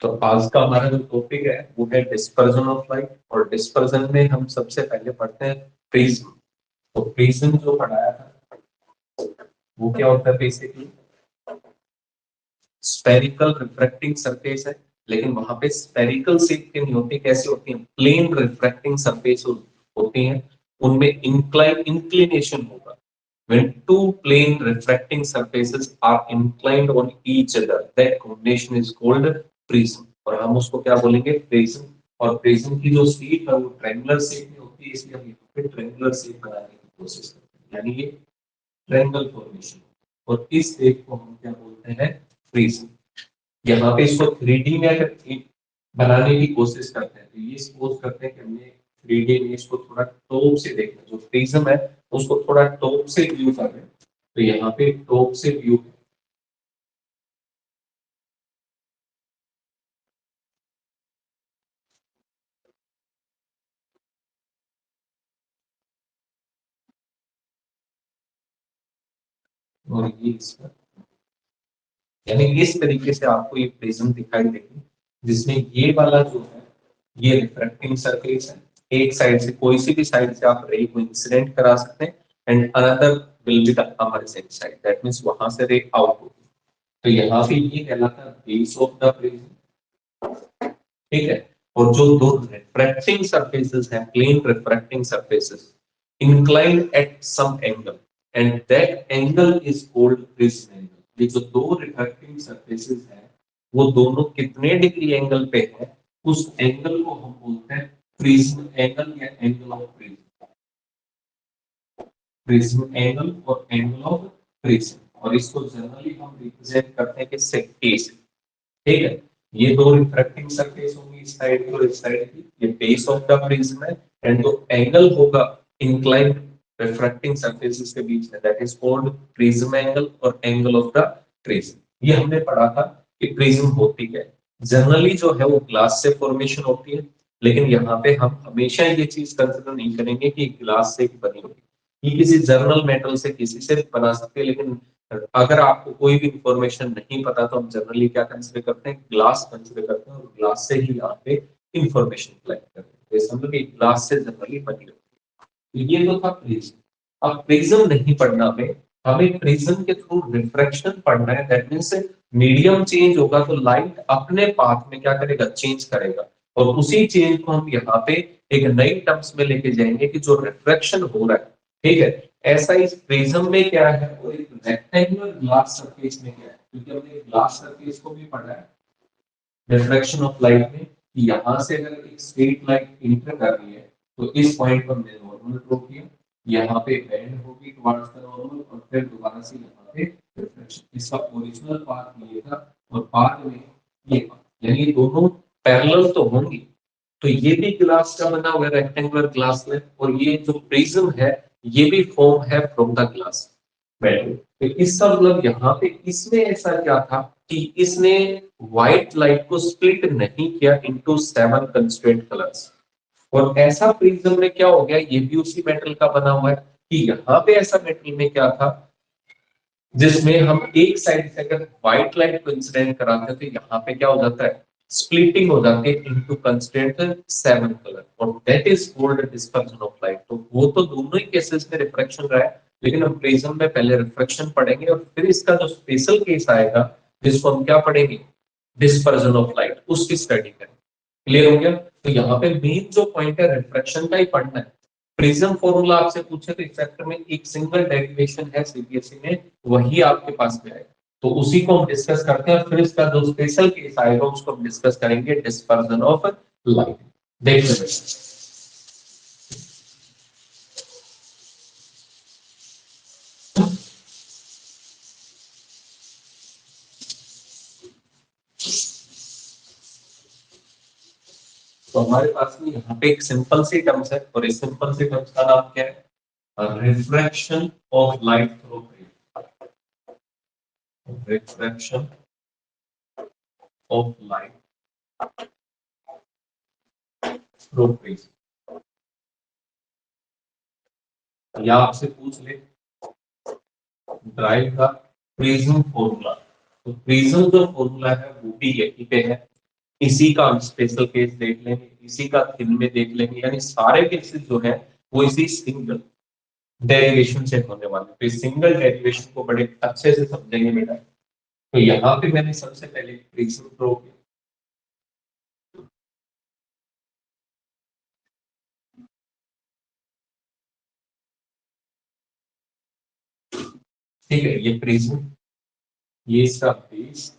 तो आज का हमारा जो टॉपिक है वो है डिस्पर्जन ऑफ लाइट। और डिस्पर्जन में हम सबसे पहले पढ़ते हैं प्रिज्म। तो प्रिज्म जो पढ़ाया था वो क्या होता है, बेसिकली स्फेरिकल रिफ्रैक्टिंग सरफेस है, लेकिन वहां पे स्फेरिकल शेप की नहीं होती, कैसी होती है, प्लेन रिफ्रैक्टिंग सरफेस होती हैं। उनमें इंक्लिनेशन होगा। When two plane refracting surfaces are inclined on each other, that combination is called prism। और हम उसको क्या बोलेंगे, प्रिज्म। और प्रिज्म की जो शेप है वो ट्रायंगुलर शेप में होती है, इसलिए हम यहाँ पे ट्रायंगुलर शेप बनाने की कोशिश करते हैं, यानी ये ट्रायंगल फॉर्मेशन। और इस शेप को हम क्या बोलते हैं, प्रिज्म। यहाँ पे इसको 3D में अगर बनाने की कोशिश करते हैं तो ये सपोज करते हैं कि हमने 3D में इसको थोड़ा टॉप से देखना, जो प्रिज्म है उसको थोड़ा टॉप से व्यू कर रहे हैं। तो यहाँ पे टॉप से व्यू है, और ये इसका यानी इस तरीके से आपको ये प्रिज्म दिखाई देगी, जिसमें ये वाला जो है ये रिफ्रैक्टिंग सरफेस है। एक साइड से, कोई सी भी साइड से आप रे को इंसिडेंट करा सकते हैं, and another will be the other side, that means वहां से रे आउट होगी। तो यहाँ पे ये कहलाता है बेस ऑफ द प्रिज्म, ठीक है। और जो दो रिफ्रैक्टिंग सरफेसेस हैं, plane refracting surfaces, inclined at some angle, and that angle is called prism angle. ये जो दो रिफ्रैक्टिंग सरफेसेस हैं वो दोनों कितने डिग्री एंगल पे है, उस एंगल को हम बोलते हैं प्रिज्म एंगल या angle of prism. Prism angle और एंगल ऑफ प्रिज्म। और इसको जनरली हम रिप्रेजेंट करते हैं कि सेक्टे से, ठीक है। ये दो रिफ्रैक्टिंग सरफेस होंगी, इस साइड की और इस साइड की, ये बेस ऑफ द प्रिज्म है। एंड जो एंगल होगा इंक्लाइंड रिफ्रैक्टिंग सरफेसेस के बीच में, that is called prism angle और एंगल ऑफ द प्रिज्म। ये हमने पढ़ा था कि प्रिज्म होती है, जनरली जो है वो ग्लास से फॉर्मेशन होती है, लेकिन यहाँ पे हम हमेशा ये चीज कंसिडर नहीं करेंगे कि ग्लास से ही बनी होगी। ये किसी जर्नल मेटल से, किसी से भी बना सकते हैं, लेकिन अगर आपको कोई भी इंफॉर्मेशन नहीं पता तो हम जनरली क्या कंसिडर करते हैं, ग्लास कंसिडर करते हैं, और ग्लास से ही यहाँ पे इंफॉर्मेशन कलेक्ट करते हैं। तो समझ लो कि ग्लास से जनरली बनी होती है। तो ये तो था प्रिज्म। अब प्रिज्म नहीं पढ़ना हमें, हमें प्रिज्म के थ्रू रिफ्रैक्शन पढ़ना है। दैट मींस मीडियम चेंज होगा तो लाइट अपने पाथ में क्या करेगा, चेंज करेगा। और उसी चेंज को हम यहाँ पे एक नई टर्म्स में लेके जाएंगे कि जो रिफ्रैक्शन हो रहा है, ठीक है। ऐसा इस प्रिज्म में क्या है, और एक रेक्टेंगुलर ग्लास सरफेस में क्या है, क्योंकि हमने ग्लास सरफेस को भी पढ़ा है रिफ्रैक्शन ऑफ लाइट में, कि यहां से अगर एक स्ट्रेट लाइट इंटर कर रही है तो इस पॉइंट पर हमने नॉर्मल ड्रॉ किया, यहाँ पे बेंड होगी टुवर्ड्स द नॉर्मल, और फिर दोबारा से यहाँ पे रिफ्लेक्शन। इसका ओरिजिनल पाथ ये था और बाद में ये पाथ, यानी ये दोनों पैरेलल तो होंगी। तो ये भी ग्लास का बना हुआ है, रेक्टेंगुलर ग्लास में, और ये जो प्रिज्म है ये भी फॉर्म है फ्रॉम द ग्लास मेटल। तो इसका मतलब यहाँ पे इसमें ऐसा क्या था कि इसने व्हाइट लाइट को स्प्लिट नहीं किया इनटू 7 कंस्ट्रेंट कलर्स। और ऐसा प्रिज्म में क्या हो गया, ये भी उसी मेटल का बना हुआ है, कि यहाँ पे ऐसा मेटल में क्या था जिसमें हम एक साइड से अगर व्हाइट लाइट को इंसिडेंट कराते हैं तो यहाँ पे क्या हो जाता है, स्प्लिटिंग हो जाती है इनटू कंस्ट्रेंट 7 कलर, और that is called dispersion of light. तो वो तो दोनों ही केसेस में रिफ्रैक्शन रहा है, लेकिन हम प्रिज्म में पहले रिफ्रैक्शन पढ़ेंगे और फिर इसका जो स्पेशल केस आएगा जिसको हम क्या पढ़ेंगे, डिस्पर्जन ऑफ लाइट, उसकी स्टडी करेंगे। क्लियर हो गया। तो यहाँ पे मेन जो पॉइंट है रिफ्रैक्शन का ही पढ़ना है। प्रिज्म फॉर्मूला आपसे पूछे तो इस चैप्टर में एक सिंगल डेरिवेशन है सीबीएसई में, वही आपके पास में आएगा। तो उसी को हम डिस्कस करते हैं, फिर इसका जो स्पेशल केस आएगा उसको हम डिस्कस करेंगे, डिस्पर्जन ऑफ लाइट। देखते हैं। तो हमारे पास में यहाँ पे एक सिंपल सी टर्म्स है, और इस सिंपल सी टर्म्स का नाम क्या है, refraction of light through prism. Refraction of light through prism. या आपसे पूछ ले ड्राइव द प्रिज्म फॉर्मूला, तो प्रिज्म जो फॉर्मूला है वो भी यही पे है, इसी का हम स्पेशल केस देख लेंगे, इसी का थिन में देख लेंगे, यानी सारे केसेस जो है वो इसी सिंगल डेरिवेशन से होने वाले। तो इस सिंगल डेरिवेशन को बड़े अच्छे से समझेंगे बेटा। तो यहाँ पे मैंने सबसे पहले प्रिज्म ड्रॉ किया, ठीक है, ये प्रिज्म, ये इसका बेस,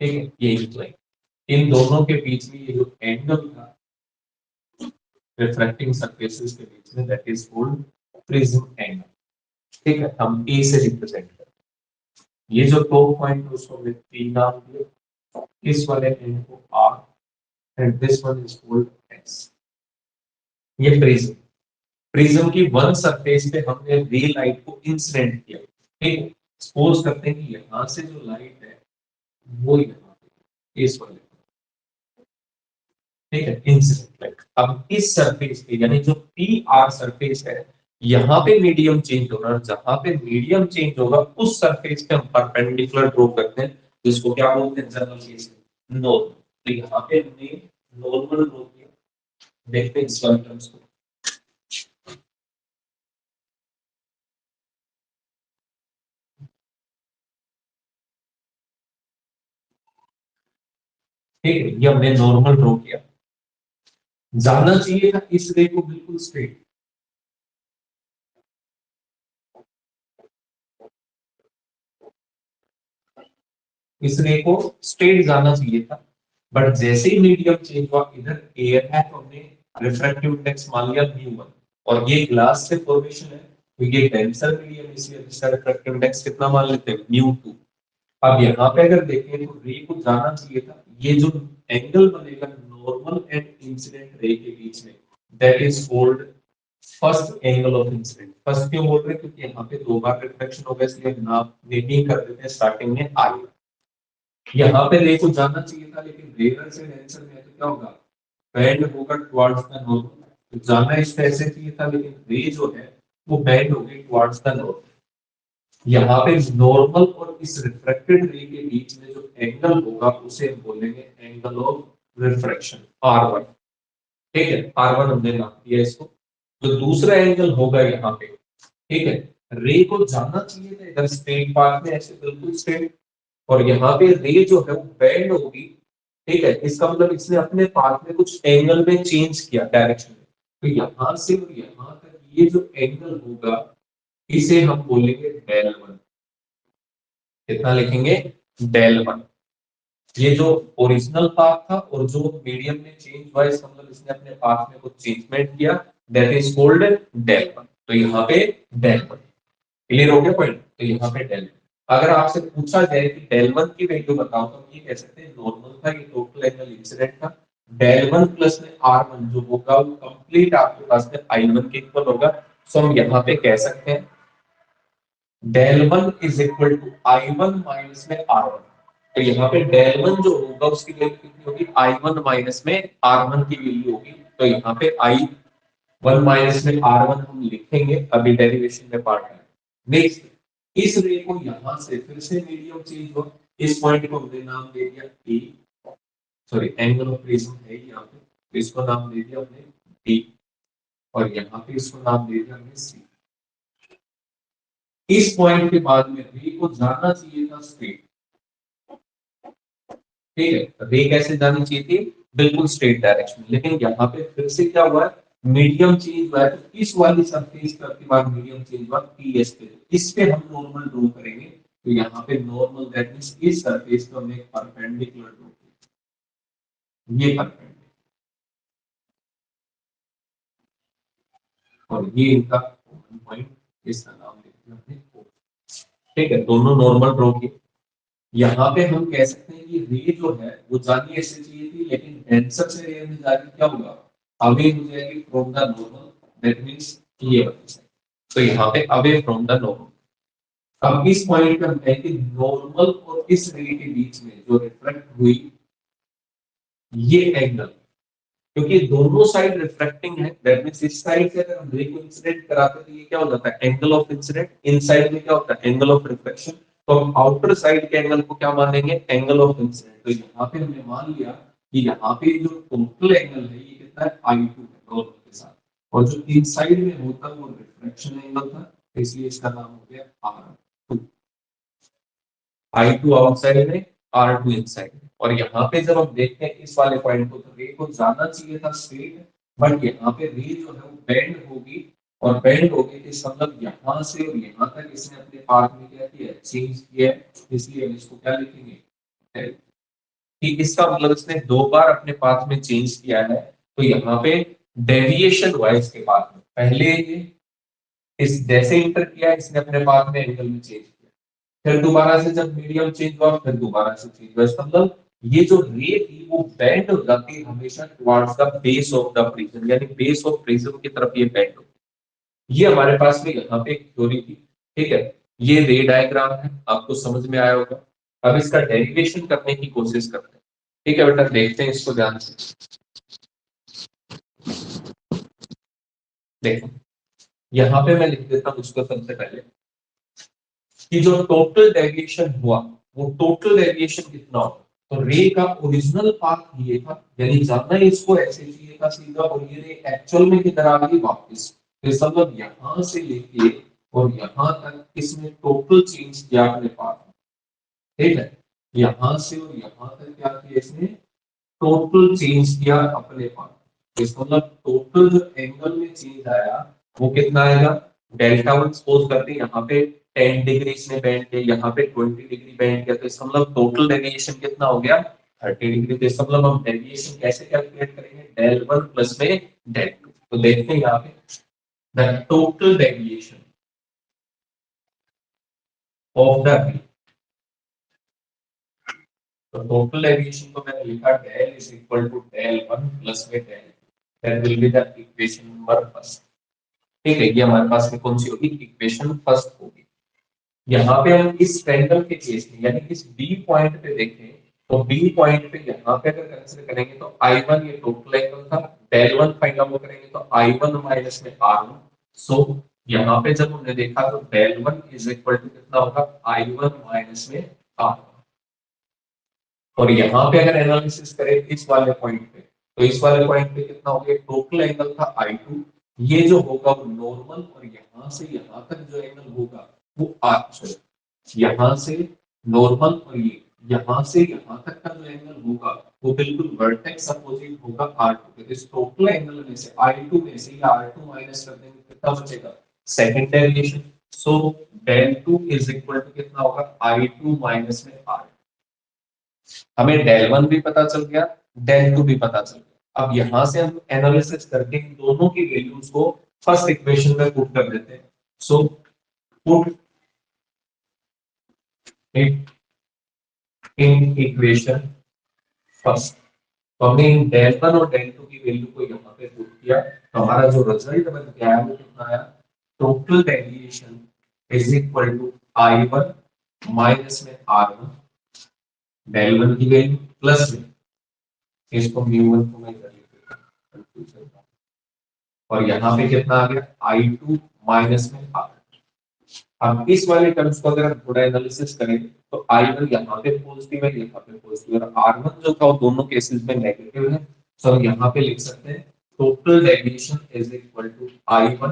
ठीक है, ये इंक्लाइन, इन दोनों के बीच में ये जो एंगल था रिफ्रैक्टिंग सरफेसेस के बीच में, that is called prism angle. ठीक है, हम ए से रिप्रेजेंट करते हैं। ये जो टॉप पॉइंट है उसको हमने पी नाम दिया, इस वाले एंड को R, and this one is called S. ये प्रिज्म, प्रिज्म की वन सरफेस पे हमने रे लाइट को इंसिडेंट किया। ठीक है, सपोज करते हैं कि यहां से जो लाइट है वो यहाँ पे इस वाले, ठीक है, इंसिडेंट लाइट। अब इस सरफेस पे यानी जो पी आर सरफेस है, यहाँ पे मीडियम चेंज हो रहा है, जहां पे मीडियम चेंज होगा उस सरफेस पे हम परपेंडिकुलर ड्रॉ करते हैं, जिसको क्या बोलते हैं जनरल केस में नॉर्मल। तो यहाँ पे हमने नॉर्मल ड्रॉ किया, देखते हैं इसका टर्म्स को। ठीक है, ये हमने नॉर्मल ड्रॉ किया, जाना चाहिए था इस रे को बिल्कुल स्ट्रेट, इस रे को स्ट्रेट जाना चाहिए था, बट जैसे ही मीडियम चेंज हुआ, इधर एयर है तो हमने रिफ्रैक्टिव इंडेक्स मान लिया μ1, और ये ग्लास से फॉर्मेशन है तो ये डेंसर मीडियम, इसलिए इसका रिफ्रैक्टिव इंडेक्स कितना मान लेते हैं μ2। अब यहाँ पे अगर देखें तो रे को जाना चाहिए था, ये जो एंगल बनेगा नॉर्मल एंड इंसिडेंट रे के बीच में, that is called first angle of incident. First क्यों बोल रहे हैं, क्योंकि यहाँ पे दो बार रिफ्लेक्शन हो गया, इसलिए नाम नेमिंग कर देते हैं स्टार्टिंग में आई। यहाँ पे रे को जाना चाहिए था, लेकिन रेयर से डेंसर में है तो क्या होगा, बैंड होगा टुवर्ड्स द नॉर्थ। तो जाना इस तरह से चाहिए था, लेकिन रे जो है वो बैंड हो गई टुवर्ड्स द नॉर्थ। यहाँ पे नॉर्मल और इस रिफ्रैक्टेड रे के बीच में जो एंगल होगा उसे हम बोलेंगे एंगल ऑफ रिफ्रैक्शन R1। ठीक है, R1 हमने नाम दिया इसको। जो दूसरा एंगल होगा यहाँ पे, ठीक है, रे को जाना चाहिए था इधर स्ट्रेट पाथ में, ऐसे बिल्कुल स्ट्रेट, और यहाँ पे रे जो है वो बेंड होगी। ठीक है, इसका मतलब इसने अपने पाथ में कुछ एंगल में चेंज किया डायरेक्शन में, तो यहाँ से और यहाँ तक ये जो एंगल होगा इसे हम बोलेंगे डेल वन। कितना लिखेंगे, डेल वन। ये जो ओरिजिनल पाथ था और जो मीडियम में चेंज हुआ, इसका मतलब इसने अपने पाथ में कुछ चेंजमेंट किया, that is called del one. तो यहाँ पे डेल वन, क्लियर हो गया पॉइंट। तो यहाँ पे डेल, अगर आपसे पूछा जाए कि डेल वन की वैल्यू बताओ, तो हम ये कह सकते हैं नॉर्मल था, ये टोटल एंगल इंसिडेंट था, डेल वन प्लस में आर वन जो होगा वो कंप्लीट आपके पास में आई वन के इक्वल होगा। सो हम यहाँ पे कह सकते हैं del one is equal to I one minus में आर वन। तो यहाँ पे डेल वन जो होगा उसकी वैल्यू कितनी होगी, आई वन माइनस में आर वन की वैल्यू होगी। तो यहाँ पे आई वन माइनस में आर वन हम लिखेंगे, अभी डेरिवेशन में पार्ट है। नेक्स्ट, इस रे को यहां से फिर से मीडियम चेंज हो, इस पॉइंट को हमने नाम दे दिया ए, सॉरी एंगल ऑफ प्रिज्म है यहाँ पे, तो इसको नाम दे दिया हमने डी, और यहाँ पे इसको नाम दे दिया हमने सी। इस पॉइंट के बाद में रे को जाना चाहिए था स्ट्रेट। ठीक है, रे कैसे जानी चाहिए थी, बिल्कुल स्ट्रेट डायरेक्शन में, लेकिन यहाँ पे फिर से क्या हुआ है, मीडियम चेंज हुआ है, तो इस वाली सरफेस पर के बाद मीडियम चेंज हुआ पीएस पे, इस पे हम नॉर्मल ड्रॉ करेंगे। तो यहाँ पे नॉर्मल दैट मींस इस सरफेस पर हमने एक परपेंडिकुलर ड्रॉ किया, ये परपेंडिकुलर, और ये इनका कॉमन पॉइंट, इसका नाम लिखते हैं हमने O। ठीक है, दोनों नॉर्मल ड्रॉ किए। यहाँ पे हम कह सकते हैं कि रे जो है वो जानी ऐसे चाहिए थी, लेकिन डेंसर से रे में जाके क्या होगा, अवे हो जाएगी from the normal, that means ये वाली साइड। तो यहाँ पे अवे फ्रॉम द नॉर्मल। अब इस पॉइंट पे हम कहेंगे नॉर्मल और इस रे के बीच में जो रिफ्लेक्ट हुई ये एंगल, क्योंकि दोनों साइड रिफ्लेक्टिंग है, दैट मींस इस साइड से अगर हम रे को इंसिडेंट कराते तो ये क्या हो जाता है, angle of incident, in side में क्या होता है, एंगल ऑफ रिफ्लेक्शन। तो हम आउटर साइड के एंगल को क्या मानेंगे, एंगल ऑफ इंसिडेंट। तो यहाँ पे हमने मान लिया कि यहाँ पे जो टोटल एंगल है ये कितना है, I2 है नॉर्मल के साथ, और जो इनसाइड में होता है वो रिफ्रैक्शन एंगल था, इसलिए इसका नाम हो गया R2। I2 आउटसाइड में, R2 इनसाइड में। और यहाँ पे जब हम देखते हैं इस वाले पॉइंट को, तो रे को जाना चाहिए था स्ट्रेट, बट यहाँ पे रे जो है वो बेंड होगी, और बेंड होगी इसका मतलब यहाँ से और यहाँ तक इसने अपने पाथ में क्या किया, चेंज किया है, इसलिए हम इसको क्या लिखेंगे कि इसका मतलब इसने दो बार अपने पाथ में चेंज किया है। तो यहाँ पे डेविएशन हुआ है इसके पाथ में, पहले ये इस जैसे इंटर किया इसने अपने पाथ में एंगल में चेंज किया, फिर दोबारा से जब मीडियम चेंज हुआ, फिर दोबारा से चेंज हुआ, इसका मतलब ये जो रे थी वो बेंड हो जाती है हमेशा towards the base of the prism, यानी बेस ऑफ प्रिज्म की तरफ ये बेंड हो। ये हमारे पास में यहाँ पे एक थ्योरी थी, ठीक है। ये रे डायग्राम है, आपको समझ में आया होगा। अब इसका डेरिवेशन करने की कोशिश करते हैं, ठीक है बेटा, देखते हैं इसको ध्यान से। देखो यहाँ पे मैं लिख देता हूँ इसको सबसे पहले कि जो टोटल डेविएशन हुआ वो टोटल डेविएशन कितना होगा। तो रे का ओरिजिनल पाथ ये था, यानी जाना ही इसको ऐसे चाहिए था सीधा, और ये रे एक्चुअल में किधर आ गई, वापस। तो इसका मतलब यहाँ से लेके और यहाँ तक इसमें टोटल चेंज किया अपने पाथ, ठीक है। यहाँ से और यहाँ तक क्या किया इसने, टोटल चेंज किया अपने पाथ। तो इसका मतलब टोटल जो एंगल में चेंज आया वो कितना आएगा, डेल्टा वन। सपोज करते हैं यहाँ पे 10 डिग्री इसने बेंड किया, यहाँ पे 20 डिग्री बेंड किया, तो इसका मतलब टोटल डेविएशन कितना हो गया, 30 डिग्री। तो इसका मतलब हम डेविएशन कैसे कैलकुलेट करेंगे, डेल वन प्लस में डेल टू। तो देखते हैं यहाँ पे the total deviation of the ray. तो टोटल डेविएशन को मैंने लिखा del is equal to del one plus में del, that will be the equation number first, ठीक है। ये हमारे पास में कौन सी होगी, इक्वेशन फर्स्ट होगी। यहाँ पे हम इस ट्रायंगल के केस में, यानी इस बी पॉइंट पे देखें, तो बी पॉइंट पे यहाँ पे अगर कंसीडर करेंगे तो I1 ये टोटल एंगल था, डेल वन फाइंड आउट करेंगे तो I1 माइनस में R1। सो यहाँ पे जब हमने देखा तो del one is equal to कितना होगा, I1 माइनस में R1। और यहाँ पे अगर एनालिसिस करें इस वाले पॉइंट पे, तो इस वाले पॉइंट पे कितना हो गया, टोटल एंगल था I2, ये जो होगा वो नॉर्मल, और यहाँ से यहाँ तक जो एंगल होगा वो सॉरी यहाँ से नॉर्मल, और ये यहाँ से यहाँ तक का जो एंगल होगा वो बिल्कुल वर्टेक्स अपोजिट होगा R2 के। इस टोटल एंगल में से I2 में से R2 माइनस कर देंगे, कितना बचेगा, second derivation. So del two is equal to कितना होगा, I2 माइनस में R2। हमें डेल वन भी पता चल गया, डेल टू भी पता चल गया। अब यहां से हम एनालिसिस करके इन दोनों की वैल्यूज को फर्स्ट इक्वेशन में पुट कर देते हैं। So put it in equation first. तो हमने इन डेल वन और डेल टू की वैल्यू को यहाँ पे पुट किया, तो हमारा जो रिजल्ट बन गया है वो कितना आया, total deviation is equal to I1 minus में R1, डेल वन की वैल्यू प्लस में इसको म्यू वन को मैं कर लेता हूं, और यहाँ पे कितना आ गया, I2 माइनस में R। अब इस वाले टर्म्स को अगर हम थोड़ा एनालिसिस करें तो I1 यहाँ पे पॉजिटिव है, यहाँ पे पॉजिटिव है, और R1 जो था वो दोनों केसेस में नेगेटिव है। तो हम यहाँ पे लिख सकते हैं total deviation is equal to I1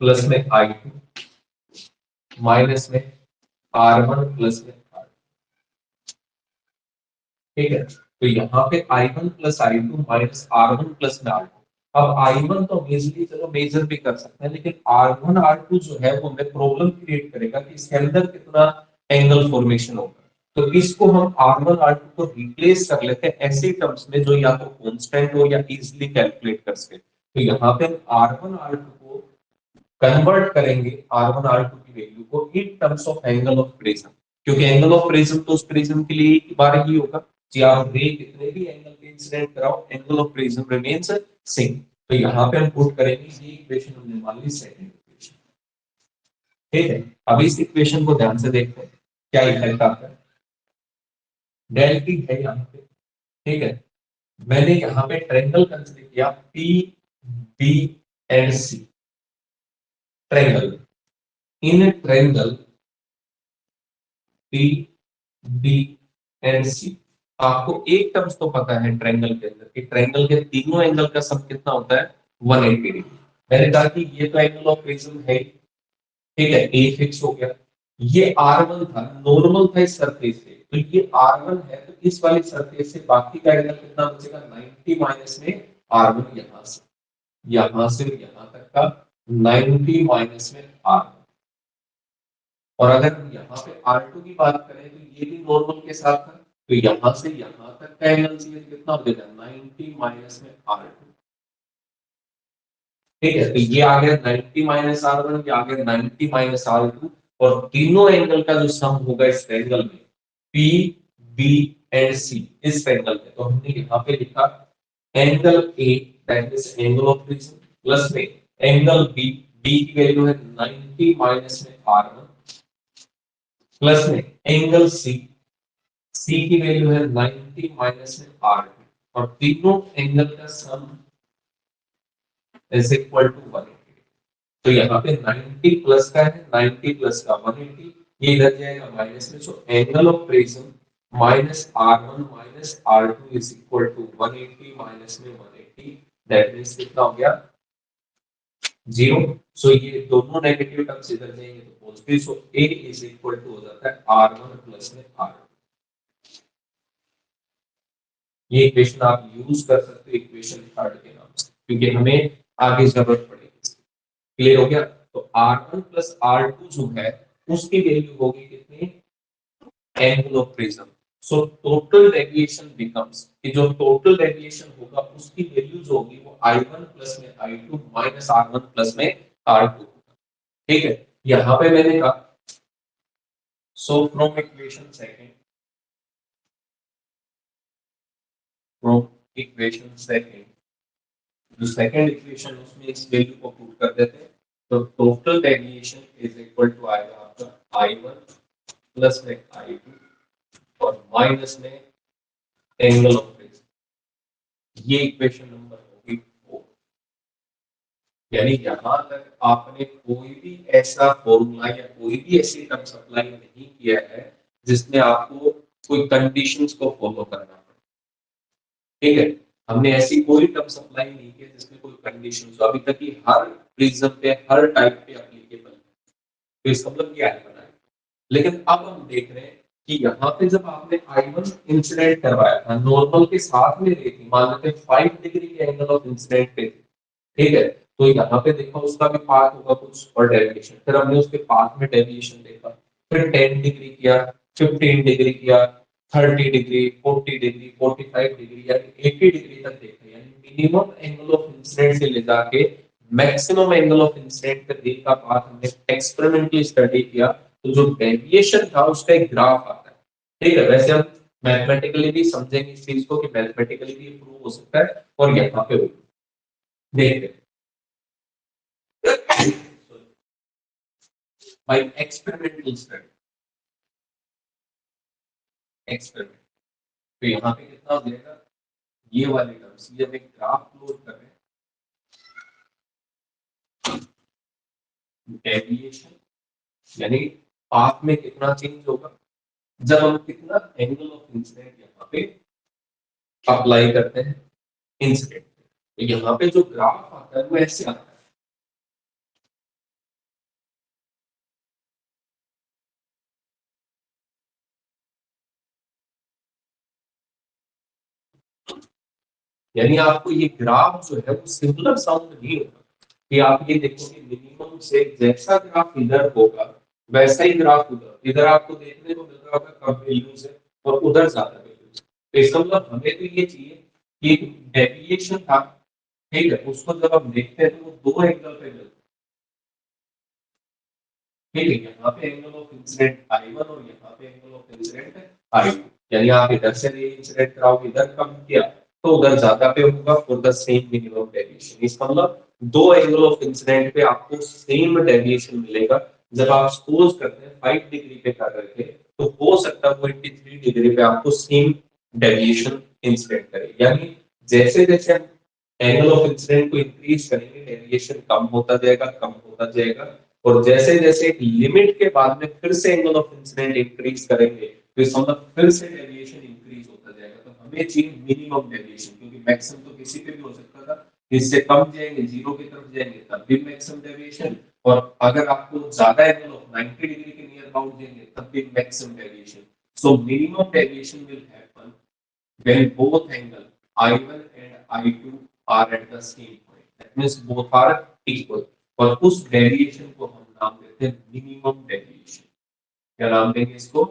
plus में I2 माइनस में R1 प्लस में R। ठीक है, तो यहाँ पे I1 plus I2 minus R1 plus में R2। अब I1 तो इजीली चलो मेजर भी कर सकते हैं, लेकिन R1 R2 जो है वो हमें प्रॉब्लम क्रिएट करेगा कि इसके अंदर कितना एंगल फॉर्मेशन होगा। तो इसको हम R1 R2 को रिप्लेस कर लेते हैं ऐसे टर्म्स में जो या तो कांस्टेंट हो या इजीली कैलकुलेट कर सके। तो यहाँ पे हम R1 R2 को कन्वर्ट करेंगे, R1 R2 की वैल्यू को in terms of angle of prism, क्योंकि एंगल ऑफ प्रिज्म तो उस प्रिज्म के लिए एक बार ही होगा, जी आप रे कितने भी एंगल पे इंसिडेंट कराओ angle of prism remains same. तो यहाँ पे हम पुट करेंगे ये इक्वेशन, हमने मान ली सेकंड इक्वेशन, ठीक है। अब इस इक्वेशन को ध्यान से देखते हैं क्या इफेक्ट आता है। डेल टी है यहाँ पे, ठीक है। मैंने यहाँ पे ट्रायंगल कंसीडर किया P B and C, triangle. In triangle P B and C. आपको एक टर्म्स तो पता है ट्रायंगल के अंदर कि ट्रायंगल के तीनों एंगल का सम कितना होता है 180 डिग्री। मैंने कहा कि ये तो एंगल ऑफ प्रिज्म है, ठीक है, ए फिक्स हो गया। ये R1 था, नॉर्मल था इस सरफेस से, तो ये R1 है, तो इस वाली सरफेस से बाकी का एंगल कितना बचेगा 90 माइनस में R1, यहां से यहां तक का 90 माइनस में R1। और अगर हम यहाँ पे R2 की बात करें तो ये भी नॉर्मल के साथ था, तो यहां से यहां तक का एंगल चाहिए कितना हो जाएगा 90 माइनस में R2। ठीक है, तो ये आ गया 90 माइनस R1, ये आ गया 90 माइनस R2, और तीनों एंगल का जो सम होगा इस ट्रायंगल में P B एंड C, इस ट्रायंगल में, तो हमने यहाँ पे लिखा angle A that is angle of prism plus में एंगल B, B की वैल्यू है 90 माइनस में R1 प्लस में एंगल C, C की वैल्यू है 90 माइनस में R2, और तीनों एंगल का सम इज इक्वल टू 180। तो यहाँ पे 90 प्लस का है, 90 प्लस का 180, ये इधर जाएगा माइनस में, so angle of prism minus R1 minus R2 is equal to 180 minus में 180, दैट मींस कितना हो गया 0। सो ये दोनों नेगेटिव टर्म्स इधर जाएंगे तो positive, so A is equal to हो जाता है R1 प्लस में R2। ये इक्वेशन आप यूज कर सकते हो इक्वेशन थर्ड के नाम से, क्योंकि हमें आगे जरूरत पड़ेगी। क्लियर हो गया? तो R1 प्लस R2 जो है उसकी वैल्यू होगी कितनी, angle of prism. So total deviation becomes, कि जो टोटल डेविएशन होगा उसकी वैल्यू जो होगी वो I1 प्लस में I2 माइनस R1 प्लस में R2। ठीक है, यहां पे मैंने कहा so from equation second, from equation second, जो सेकंड इक्वेशन उसमें इस वैल्यू को पुट कर देते हैं, तो total deviation is equal to आएगा आपका I1 प्लस में I2 और माइनस में एंगल ऑफ प्रिज्म। ये इक्वेशन नंबर होगी 4। यानी यहां तक आपने कोई भी ऐसा फॉर्मूला या कोई भी ऐसी टर्म अप्लाई नहीं किया है जिसमें आपको कोई कंडीशंस को फॉलो करना पड़े। ठीक है, हमने ऐसी कोई टर्म अप्लाई नहीं किया जिसमें कोई कंडीशंस हो, अभी तक की हर प्रिज्म पे हर टाइप पे एप्लीकेबल है, तो इसका मतलब क्या है बताएं। लेकिन अब हम देख रहे हैं कि यहाँ पे जब आपने I1 इंसिडेंट करवाया था नॉर्मल के साथ में देखी, मान लेते हैं 5 डिग्री के एंगल ऑफ इंसिडेंट पे, ठीक है, तो यहाँ पे देखा उसका भी पाथ होगा कुछ और डेविएशन, फिर हमने उसके पाथ में डेविएशन देखा, फिर 10 डिग्री किया, 15 डिग्री किया, 30 डिग्री, 40 डिग्री, 45 डिग्री, यानी 80 डिग्री तक देखा। यानी मिनिमम एंगल ऑफ इंसिडेंट से ले जाके मैक्सिमम एंगल ऑफ इंसिडेंट तक का पाथ हमने एक्सपेरिमेंटली स्टडी किया, तो जो डेविएशन था उसका एक ग्राफ आता है। ठीक है, वैसे हम मैथमेटिकली भी समझेंगे इस चीज को कि मैथमेटिकली भी प्रूव हो सकता है, और यहाँ पे देखते हैं by experimental study, एक्सपेरिमेंट। तो यहाँ पे कितना हो जाएगा, ये वाले टर्म्स, ये हम एक ग्राफ प्लॉट कर रहे हैं, डेविएशन यानी पाथ में कितना चेंज होगा जब हम कितना एंगल ऑफ इंसिडेंट यहाँ पे अप्लाई करते हैं इंसिडेंट। तो यहाँ पे जो ग्राफ आता है वो ऐसे आता है, यानी आपको ये ग्राफ जो है वो सिंगुलर साउंड नहीं होगा, कि आप ये देखोगे मिनिमम से जैसा ग्राफ इधर होगा वैसा ही ग्राफ उधर, इधर आपको देखने को मिल रहा होगा कम वैल्यूज है और उधर ज्यादा वैल्यूज है। तो इसका मतलब हमें तो ये चाहिए कि डेविएशन था, ठीक है, उसको जब हम देखते हैं तो वो दो एंगल पे मिलता है। ठीक है, यहाँ पे एंगल ऑफ इंसिडेंट I1 और यहाँ पे एंगल ऑफ इंसिडेंट I2, यानी आप इधर से रे इंसिडेंट कराओगे, इधर कम किया तो उधर ज्यादा पे होगा for the same minimum deviation. इसका मतलब दो एंगल ऑफ इंसिडेंट पे आपको सेम डेविएशन मिलेगा। जब आप सपोज करते हैं 5 डिग्री पे कर रहे थे, तो हो सकता है वो 83 डिग्री पे आपको सेम डेविएशन इंसिडेंट करे। यानी जैसे जैसे हम एंगल ऑफ इंसिडेंट को इंक्रीज करेंगे डेविएशन कम होता जाएगा, कम होता जाएगा, और जैसे जैसे एक लिमिट के बाद में फिर से एंगल ऑफ इंसिडेंट इंक्रीज करेंगे तो इसका मतलब फिर से डेविएशन इंक्रीज होता जाएगा। तो हमें चाहिए मिनिमम डेविएशन, क्योंकि मैक्सिमम तो किसी पे भी हो सकता था, इससे कम जाएंगे जीरो की तरफ जाएंगे तब भी मैक्सिमम डेविएशन, और अगर आपको ज्यादा एंगल ऑफ 90 डिग्री के नियर अबाउट देंगे तब भी maximum deviation. So minimum deviation will happen when both angle I1 and I2 are at the same point. That means both are equal. और उस डेविएशन को हम नाम देते हैं मिनिमम डेविएशन। क्या नाम देंगे इसको?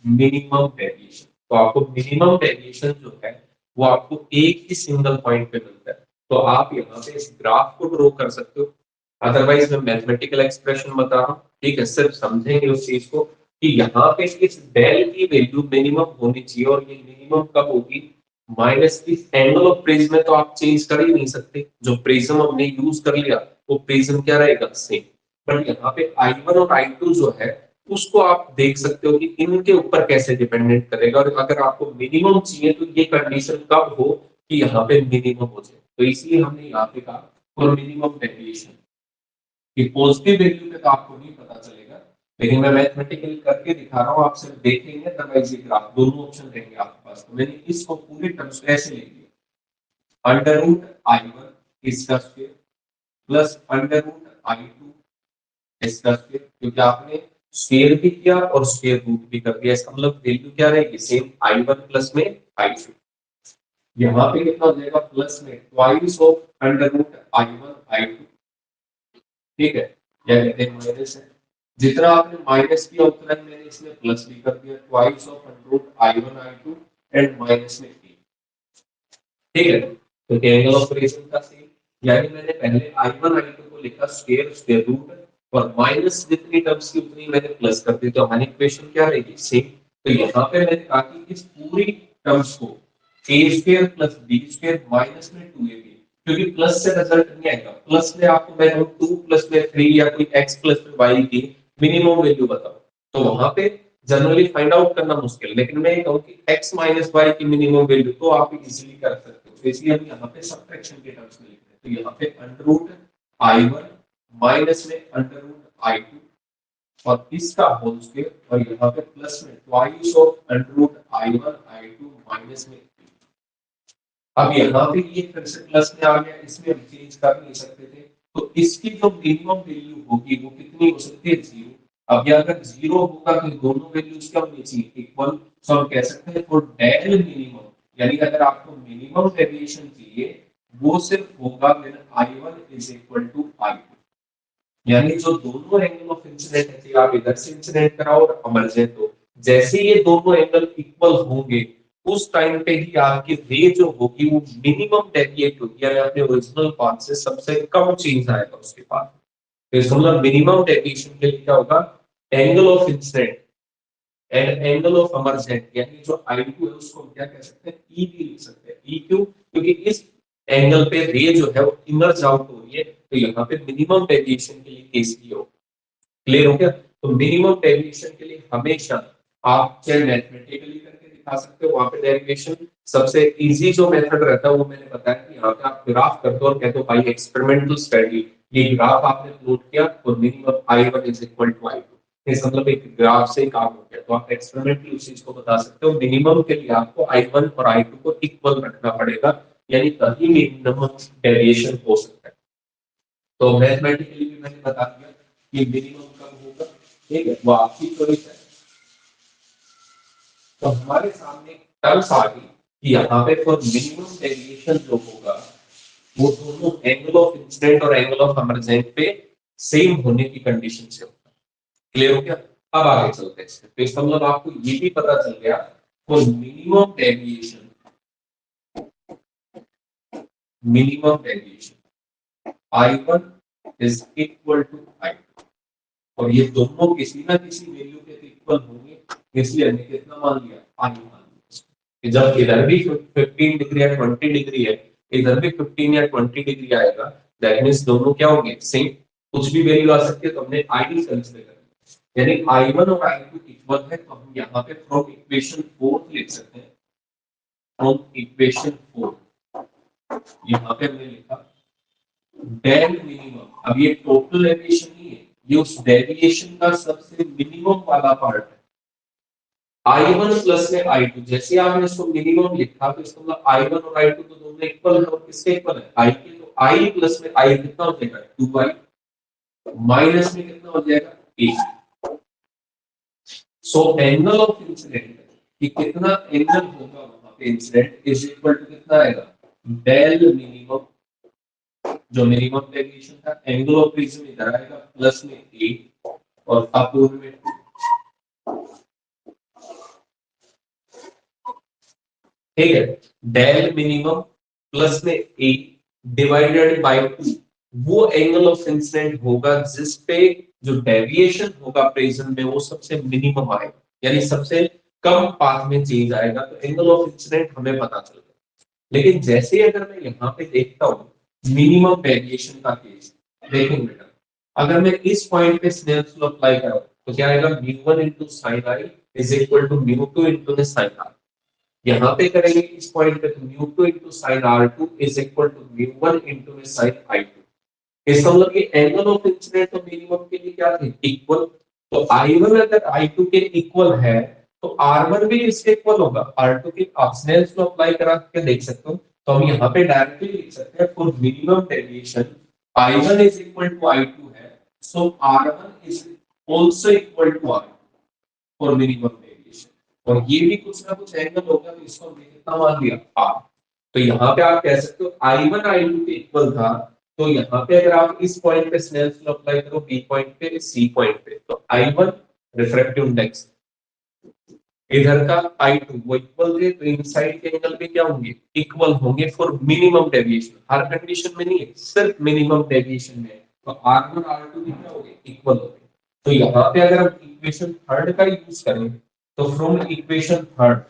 Minimum deviation. तो आपको मिनिमम डेविएशन जो है वो आपको एक ही सिंगल पॉइंट पे मिलता है। तो आप यहाँ पे इस ग्राफ को ड्रॉ कर सकते हो, अदरवाइज मैं मैथमेटिकल एक्सप्रेशन बता रहा हूँ, ठीक है, सिर्फ समझेंगे उस चीज को कि यहाँ पे इस डेल की वैल्यू मिनिमम होनी चाहिए, और ये मिनिमम कब होगी? माइनस इस एंगल ऑफ प्रिज्म में तो आप चेंज कर ही नहीं सकते, जो प्रिज्म हमने यूज कर लिया वो प्रिज्म क्या रहेगा? सेम। बट यहाँ पे I1 और I2 जो है उसको आप देख सकते हो कि इनके ऊपर कैसे डिपेंडेंट करेगा, और अगर आपको मिनिमम चाहिए तो ये कंडीशन कब हो कि यहाँ पे मिनिमम हो जाए। तो इसलिए हमने यहाँ पे कहा फॉर मिनिमम डेविएशन कि पॉजिटिव वैल्यू पे तो आपको नहीं पता चलेगा, लेकिन मैं मैथमेटिकली करके दिखा रहा हूँ, आप सिर्फ देखेंगे तब ये ग्राफ दोनों ऑप्शन रहेंगे आपके पास। तो मैंने इसको पूरी टर्म्स को ऐसे ले लिया, अंडर रूट I1 इसका square plus under root I2 इसका स्क्वायर, क्योंकि आपने स्क्वायर भी किया और स्क्वायर रूट भी कर दिया, इसका मतलब वैल्यू क्या रहेगी? सेम I1 प्लस में I2। यहाँ पे कितना हो जाएगा? प्लस में twice of under root I1 I2, ठीक है, या कहते हैं माइनस है, जितना आपने माइनस किया उतना ही मैंने इसमें प्लस भी कर दिया, twice of under root I1 I2 and minus में 3, ठीक है। तो एंगल ऑफ रेशन का सेम, यानी मैंने पहले I1 I2 को लिखा स्क्वायर स्क्वायर रूट, और माइनस जितनी टर्म्स की उतनी मैंने प्लस कर दी, तो हमारी इक्वेशन क्या रहेगी? सेम। तो यहाँ पे मैंने कहा कि इस पूरी टर्म्स को a square plus b square minus में 2ab, क्योंकि प्लस से रिजल्ट नहीं आएगा, प्लस में आपको मैं 2 प्लस में 3 या कोई x प्लस में y की मिनिमम वैल्यू बताओ, तो वहां पे जनरली फाइंड आउट करना मुश्किल, लेकिन मैं ये कहूँ कि x माइनस y की मिनिमम वैल्यू तो आप इजीली कर सकते हो। तो इसलिए हम यहाँ पे सब्ट्रैक्शन के टर्म्स में लिख रहे हैं, तो यहाँ पे अंडर रूट I1 माइनस में अंडर रूट I2 और इसका होल स्क्वायर, और यहाँ पे प्लस में twice of under root I1 I2 minus में 3। अब यहाँ पे ये फिर से प्लस में आ गया, इसमें हम चेंज कर नहीं सकते थे, तो इसकी जो मिनिमम वैल्यू होगी वो कितनी हो सकती है? 0। अब ये अगर 0 होगा तो दोनों वैल्यूज क्या होनी चाहिए? इक्वल। तो हम कह सकते हैं फॉर डेल मिनिमम, यानी अगर आपको मिनिमम डेविएशन चाहिए वो सिर्फ होगा when I1 is equal to I2, यानी जो दोनों एंगल ऑफ इंसिडेंट है, चाहे आप इधर से इंसिडेंट कराओ और इमर्जेंट हो, जैसे ये दोनों एंगल इक्वल होंगे उस टाइम पे ही आपकी रे जो होगी वो मिनिमम डेविएट होगी, यानी अपने ओरिजिनल पाथ से सबसे कम चेंज आएगा उसके पास। तो इसका मतलब मिनिमम डेविएशन के लिए क्या होगा? Angle of incident and angle of emergent, यानी जो I2 है उसको हम क्या कह सकते हैं? E भी लिख सकते हैं। E क्यों? क्योंकि इस एंगल पे रे जो है वो इमर्ज आउट हो रही है, तो यहाँ पे मिनिमम डेविएशन के लिए केस ये हो। क्लियर हो गया? तो मिनिमम डेविएशन के लिए हमेशा आप चाहे मैथमेटिकली करके दिखा सकते हो, वहां पे डेरिवेशन सबसे इजी जो मेथड रहता है वो मैंने बताया कि यहाँ पे आप ग्राफ कर दो और कह दो भाई एक्सपेरिमेंटल स्टडी, ये ग्राफ आपने प्लॉट किया और minimum I1 is equal to I2, इस मतलब एक ग्राफ से काम हो गया, तो आप एक्सपेरिमेंटली उस चीज को बता सकते हो। मिनिमम के लिए आपको I1 और I2 को इक्वल रखना पड़ेगा, यानी तभी मिनिमम डेविएशन हो सकता है। तो मैथमेटिकली भी मैंने बता दिया कि मिनिमम कब होगा, ठीक है, वो आपकी चॉइस है। तो हमारे सामने टर्म्स आ गई कि यहाँ पे फॉर मिनिमम डेविएशन जो होगा वो दोनों एंगल ऑफ इंसिडेंट और एंगल ऑफ इमर्जेंट पे सेम होने की कंडीशन से होगा। क्लियर हो गया? अब आगे चलते हैं, तो इसका मतलब आपको ये भी पता चल गया for minimum deviation I1 is equal to I2, और ये दोनों किसी ना किसी वैल्यू के इक्वल होंगे, इसलिए हमने कितना मान लिया? I मान लिया। जब इधर भी 15 डिग्री या 20 डिग्री है, इधर भी 15 या 20 डिग्री आएगा, दैट मींस दोनों क्या होंगे? सेम। कुछ भी वैल्यू आ सकती है, तो हमने आइडियल कंसीडर कर लिया, यानी I1 और I2 इक्वल है, तो हम यहाँ पे फ्रॉम इक्वेशन 4 लिख सकते हैं, फ्रॉम इक्वेशन 4 यहाँ पे हमने लिखा डेल मिनिमम। अब ये टोटल डेविएशन नहीं है, ये उस डेविएशन का सबसे मिनिमम वाला पार्ट है। I1 प्लस में I2, जैसे आपने इसको मिनिमम लिखा तो इसका मतलब I1 और I2 तो दोनों इक्वल है, और किसके इक्वल है? I के। तो I प्लस में I कितना हो जाएगा? 2I, माइनस में कितना हो जाएगा? 8। सो एंगल ऑफ इंसिडेंट कि कितना एंगल होगा वहां पे इंसिडेंट इज इक्वल टू कितना आएगा? डेल मिनिमम, जो मिनिमम डेविएशन था, एंगल ऑफ प्रिज्म इधर आएगा प्लस में 8 और अपूर्ण में 2। ठीक है, डेल मिनिमम प्लस में 8 डिवाइडेड बाय 2 वो एंगल ऑफ इंसिडेंट होगा जिस पे जो डेविएशन होगा प्रिज्म में वो सबसे मिनिमम आएगा, यानी सबसे कम पाथ में चेंज आएगा, तो एंगल ऑफ इंसिडेंट हमें पता चल गया। लेकिन जैसे अगर मैं यहाँ पे देखता हूँ मिनिमम डेविएशन का केस, देखो बेटा, अगर मैं इस पॉइंट पे स्नेल्स लॉ अप्लाई करूं तो क्या आएगा? Mu 1 into sin i is equal to mu 2 into the sin r। यहाँ पे करेंगे इस पॉइंट पे तो mu 2 into sin r2 is equal to mu 1 into the sin i2। इसका मतलब कि एंगल ऑफ इंसिडेंट तो मिनिमम के लिए क्या थे? इक्वल। तो I1 अगर I2 के इक्वल है तो R1 भी इसके इक्वल होगा। R2 के आप स्नेल्स लॉ अप्लाई करा के देख सकते हो, तो हम यहाँ पे डायरेक्टली लिख सकते हैं for minimum deviation I1 is equal to I2 है, so R1 is also equal to R2 for minimum deviation. और ये भी कुछ ना कुछ एंगल होगा, तो इसको हमने कितना मान लिया? R। तो यहाँ पे आप कह सकते हो I1 I2 के इक्वल था, तो यहाँ पे अगर आप इस पॉइंट पे स्नेल्स लॉ अप्लाई करो बी पॉइंट पे सी पॉइंट पे, तो I1 रिफ्रैक्टिव इंडेक्स, इधर का I2 वो इक्वल थे, तो इनसाइड के एंगल पे क्या होंगे? इक्वल होंगे for minimum deviation. Her condition में नहीं है, सिर्फ मिनिमम डेविएशन में। तो R1 R2 भी क्या होंगे? इक्वल होंगे। तो यहाँ पे अगर हम इक्वेशन थर्ड का यूज करें तो फ्रॉम इक्वेशन थर्ड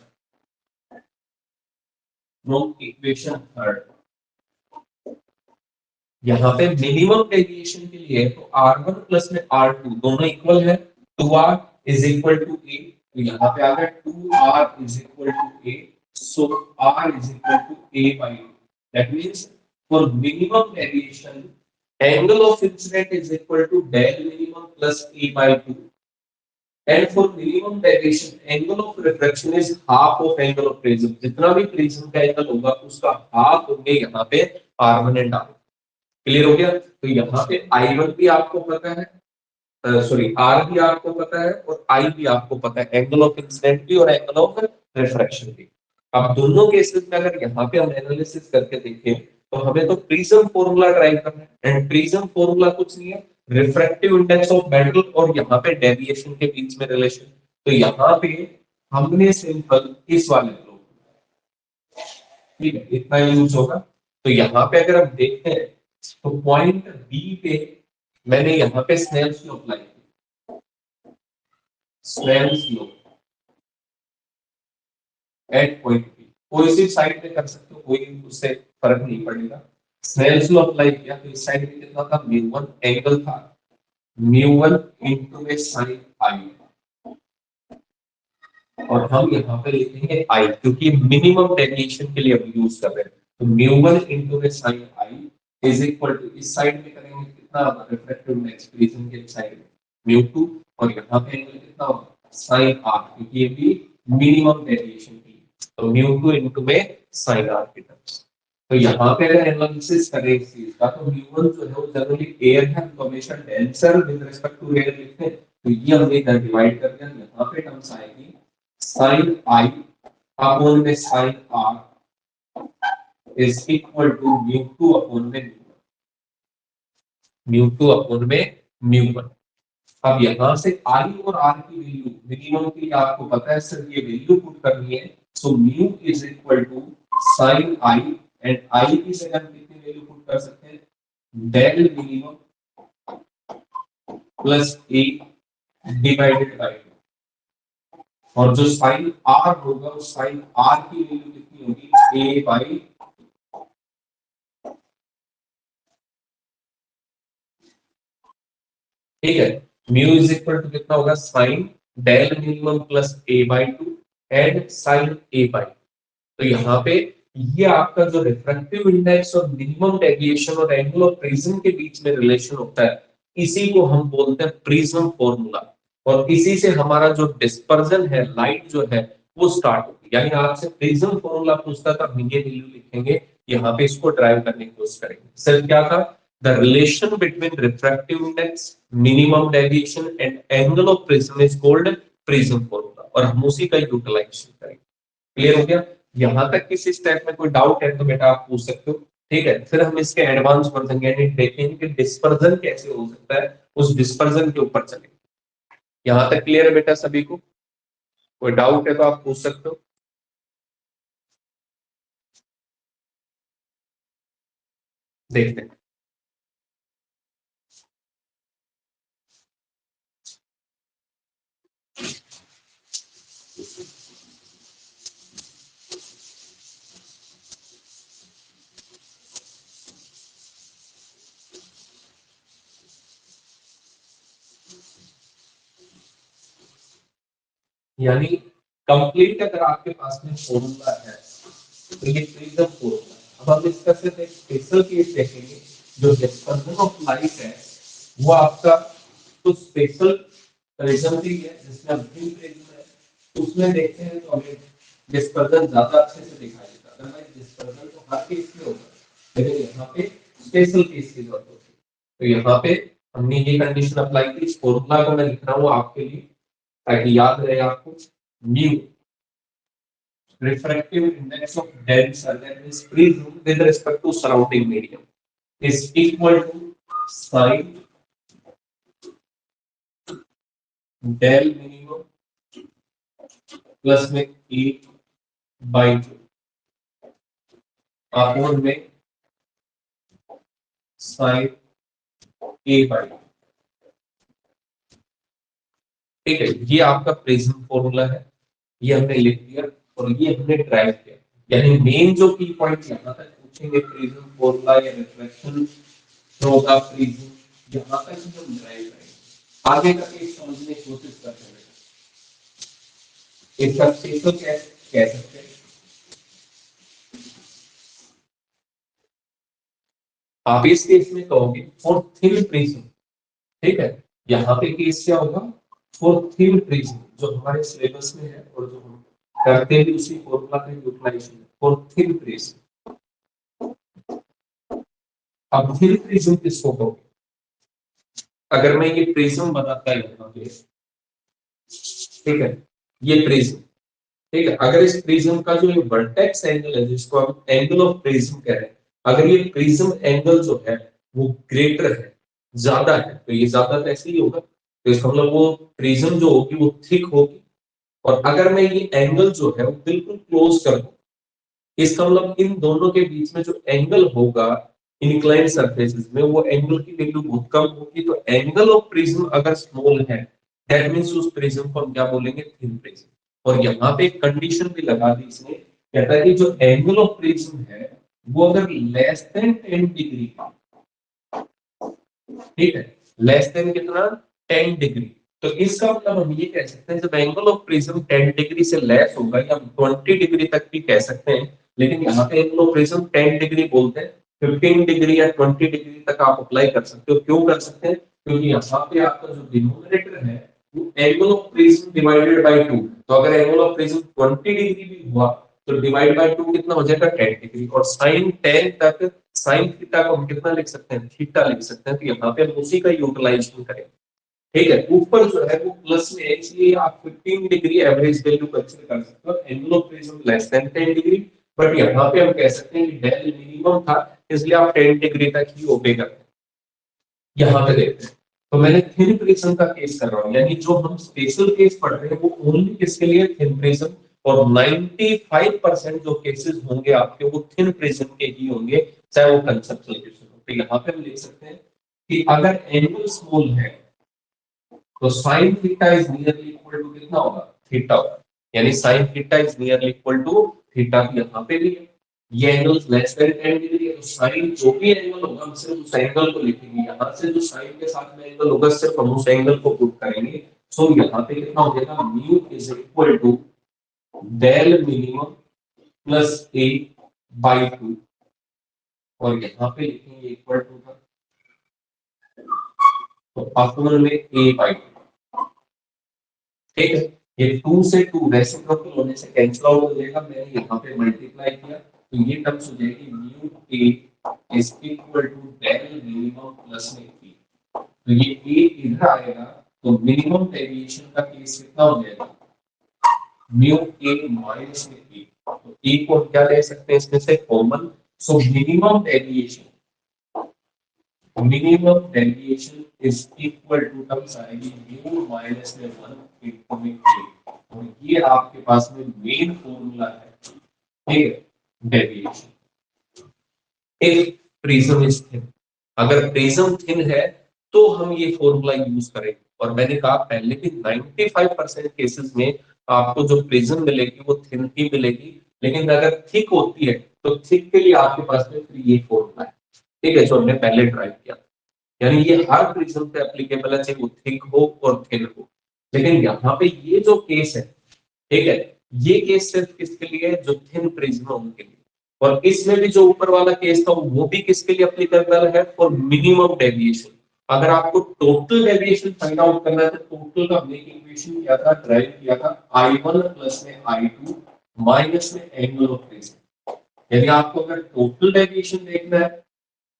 यहाँ पे मिनिमम डेविएशन के लिए तो R1 प्लस में R2 दोनों इक्वल है, 2R is equal to A। तो यहाँ पे आ गया 2R is equal to A, so R is equal to A by 2। That means for minimum deviation angle of incident is equal to del minimum plus A by 2, and for minimum deviation angle of refraction is half of angle of prism. जितना भी prism का angle होगा उसका half होंगे यहाँ पे R1 and R। Clear हो गया? तो यहाँ पे I1 भी आपको पता है, सॉरी R भी आपको पता है और I भी आपको पता है, एंगल ऑफ इंसिडेंट भी और एंगल ऑफ रिफ्रैक्शन भी। अब दोनों केसेस में अगर यहाँ पे हम एनालिसिस करके देखें तो हमें तो प्रिज्म फॉर्मूला ड्राइव करना है, एंड प्रिज्म फॉर्मूला कुछ नहीं है, रिफ्रैक्टिव इंडेक्स ऑफ मेटल और यहाँ पे डेविएशन के बीच में रिलेशन। तो यहाँ पे हमने सिंपल इस वाले को, ठीक है, इतना यूज होगा। तो यहाँ पे अगर हम देखते हैं तो पॉइंट बी पे मैंने यहाँ पे स्नेल्स लॉ अप्लाई किया, Snell's law at point B. कोई सी साइड पे कर सकते हो, कोई उससे फर्क नहीं पड़ेगा। स्नेल्स लॉ अप्लाई किया तो इस साइड पे कितना था? म्यू 1 एंगल था म्यू 1 इनटू में साइन आई, और हम यहाँ पे लिखेंगे आई क्योंकि मिनिमम डेविएशन के लिए हम यूज कर रहे हैं। तो म्यू 1 इनटू में sine I is equal to, इस साइड में करेंगे कितना? रिफ्रैक्टिव इंडेक्स प्रिज्म के साइड में म्यू 2, और यहाँ पे एंगल कितना होगा? साइन आर, क्योंकि ये भी मिनिमम डेविएशन के लिए। तो म्यू 2 इनटू में साइन आर की टर्म्स। तो यहाँ पे अगर एनालिसिस करें इस चीज का तो म्यू 1 जो है वो जनरली एयर है, तो हमेशा denser with respect to air लिखते हैं। तो ये हमने इधर डिवाइड कर दिया, यहाँ पे टर्म्स आएगी sin I upon में sin R is equal to mu 2 upon में mu 2 upon में mu 1। अब यहाँ से I और R की वैल्यू मिनिमम की आपको पता है, सिर्फ ये वैल्यू पुट करनी है। So mu is equal to sin I, and I की जगह हम कितनी वैल्यू पुट कर सकते हैं? Del minimum plus A divided by, और जो साइन आर होगा उस साइन आर की वैल्यू कितनी होगी? ए बाई, ठीक है, म्यू इज इक्वल टू कितना होगा? Sine del minimum plus A by 2 and sine A by. तो यहाँ पे ये आपका जो रिफ्रैक्टिव इंडेक्स और मिनिमम डेविएशन और एंगल ऑफ प्रिज्म के बीच में रिलेशन होता है इसी को हम बोलते हैं प्रिज्म फॉर्मूला, और इसी से हमारा जो डिस्पर्जन है, लाइट जो है वो स्टार्ट होगी। यानी आपसे प्रिज्म फॉर्मूला पूछता था, हम ये वैल्यू लिखेंगे, यहाँ पे इसको ड्राइव करने की कोशिश करेंगे। सर क्या था? The relation between refractive index, minimum deviation and angle of prism is called prism formula, और हम उसी का यूटिलाइजेशन करेंगे। क्लियर हो गया? यहां तक किसी स्टेप में कोई डाउट है तो बेटा आप पूछ सकते हो। ठीक है, फिर हम इसके एडवांस वर्जन यानी देखेंगे कि डिस्पर्जन कैसे हो सकता है, उस डिस्पर्जन के ऊपर चलेंगे। यहां तक क्लियर है बेटा सभी को? कोई डाउट है तो आप पूछ सकते हो। देखते हैं। यानी कंप्लीट अगर आपके पास में फॉर्मूला है तो ये प्रिज्म फॉर्मूला। अब हम इसका सिर्फ एक स्पेशल केस देखेंगे, जो डिस्पर्जन ऑफ लाइट है वो आपका कुछ स्पेशल प्रिज्म भी है जिसमें बीम प्रिज्म है, उसमें देखते हैं तो हमें डिस्पर्जन ज्यादा अच्छे से दिखाई देता है। अदरवाइज डिस्पर्जन तो हर केस में होगा, लेकिन यहाँ पे स्पेशल केस की जरूरत होती है। तो यहाँ पे हमने ये कंडीशन अप्लाई की, इस फॉर्मूला को मैं लिख रहा हूँ आपके लिए ताकि याद रहे आपको। Mu refractive index of dense that means prism with respect to surrounding medium is equal to sin del minimum plus में a by 2 अपॉन में sin a by 2। ठीक है, ये आपका प्रिज्म फॉर्मूला है, ये हमने लिख दिया और ये हमने ड्राइव किया। यानी मेन जो की पॉइंट यहाँ तक पूछेंगे प्रिज्म फॉर्मूला या रिफ्लेक्शन थ्रू द प्रिज्म, यहाँ तक ही हम ड्राइव करेंगे। आगे का केस समझने की कोशिश करते हैं। इसका तो कह सकते हैं आप इस केस में कहोगे फॉर थिन प्रिज्म। ठीक है, यहाँ पे केस क्या होगा? फॉर थिन प्रिज्म, जो हमारे सिलेबस में है और जो हम करते हैं उसी फॉर्मूला का यूटिलाइजेशन फॉर थिन प्रिज्म। अब थिन प्रिज्म किसको कहोगे? अगर मैं ये प्रिज्म बताता है यहाँ पे, ठीक है, ये प्रिज्म, ठीक है, अगर इस प्रिज्म का जो वर्टेक्स एंगल है जिसको हम एंगल ऑफ प्रिज्म कह रहे हैं, अगर ये प्रिज्म एंगल जो है वो ग्रेटर है, ज्यादा है, तो ये ज्यादा तो ऐसे ही होगा, तो इसका मतलब वो प्रिज्म जो होगी वो थिक होगी। और अगर मैं ये एंगल जो है वो बिल्कुल क्लोज कर दूं, इसका मतलब इन दोनों के बीच में जो एंगल होगा इंक्लाइंड सरफेसेस में, वो एंगल की वैल्यू बहुत कम होगी। तो एंगल ऑफ प्रिज्म अगर स्मॉल है, दैट मींस उस प्रिज्म को हम क्या बोलेंगे? Thin prism. और यहाँ पे एक कंडीशन भी लगा दी इसने, कहता है कि जो एंगल ऑफ प्रिज्म है वो अगर लेस देन 10 डिग्री का, ठीक है, लेस देन कितना? 10 डिग्री। तो इसका मतलब हम ये कह सकते हैं जब एंगल ऑफ प्रिज्म 10 डिग्री से लेस होगा, या 20 डिग्री तक भी कह सकते हैं, लेकिन यहाँ पे एंगल ऑफ प्रिज्म 10 डिग्री बोलते हैं। 15 डिग्री या 20 डिग्री तक आप अप्लाई कर सकते हो। क्यों कर सकते हैं? क्योंकि यहाँ पे आपका जो डिनोमिनेटर है वो angle of prism divided by 2। तो अगर एंगल ऑफ प्रिज्म 20 डिग्री भी हुआ तो डिवाइड बाय 2 कितना हो जाएगा? 10 डिग्री। और साइन 10 तक साइन थीटा को हम कितना लिख सकते हैं? थीटा लिख सकते हैं। तो यहाँ पे हम उसी का यूटिलाइजेशन करेंगे। ठीक है, ऊपर जो है वो प्लस में है, इसलिए आप 15 डिग्री एवरेज वैल्यू कंसीडर कर सकते हो। Angle of prism less than 10 degree, but यहाँ पे हम कह सकते हैं कि डेल मिनिमम था, इसलिए आप 10 डिग्री तक ही ओबे करते हैं। यहाँ पे देखते हैं, तो मैंने थिन प्रिज्म का केस कर रहा हूँ, यानी जो हम स्पेशल केस पढ़ रहे हैं वो ओनली किसके लिए? Thin prism. और 95% जो केसेस होंगे आपके वो थिन प्रिज्म के ही होंगे, चाहे वो कंसेप्चुअल केस हो। तो यहाँ पे हम लिख सकते हैं कि अगर एंगल स्मॉल है तो sin theta is nearly equal to कितना होगा? थीटा होगा। यानी sin theta is nearly equal to theta. यहाँ पे भी है, ये एंगल लेस देन 10 डिग्री है, तो sin जो भी एंगल होगा हम सिर्फ उस एंगल को लिखेंगे। यहाँ से जो sin के साथ में एंगल होगा सिर्फ हम उस एंगल को पुट करेंगे। सो यहाँ पे कितना हो जाएगा? Mu is equal to del minimum plus a by 2, और यहाँ पे लिखेंगे इक्वल टू का तो अपवर्ड में a by 2, ठीक है। ये 2 से 2 रेसिप्रोकल होने से कैंसिल आउट हो जाएगा, मैंने यहाँ पे मल्टीप्लाई किया तो ये टर्म्स हो जाएगी mu a is equal to del minimum plus में p। तो ये a इधर आएगा तो मिनिमम डेविएशन का केस कितना हो जाएगा, म्यू a माइनस में p। तो a को हम क्या ले सकते हैं इसमें से common, so minimum deviation is equal to terms आएगी म्यू माइनस में 1 इनटू में a। और ये आपके पास में मेन फॉर्मूला है, ठीक है, deviation. If prism is thin, अगर प्रिज्म थिन है तो हम ये फॉर्मूला यूज करेंगे। और मैंने कहा पहले भी 95% केसेस में आपको जो प्रिज्म मिलेगी वो थिन ही मिलेगी, लेकिन अगर थिक होती है तो थिक के लिए आपके पास में फिर ये फॉर्मूला है, ठीक है, जो हमने पहले ड्राइव किया। यानी ये हर प्रिज्म पे एप्लीकेबल है, चाहे वो थिक हो और थिन हो। लेकिन यहाँ पे ये जो केस है, ठीक है, ये केस सिर्फ किसके लिए है, जो थिन प्रिज्म है उनके लिए। और इसमें भी जो ऊपर वाला केस था वो भी किसके लिए एप्लीकेबल है, फॉर मिनिमम डेविएशन। अगर आपको टोटल डेविएशन फाइंड आउट करना है तो टोटल का हमने इक्वेशन किया था, ड्राइव किया था I1 प्लस में I2 माइनस में एंगल ऑफ प्रिज्म। यदि आपको अगर टोटल डेविएशन देखना है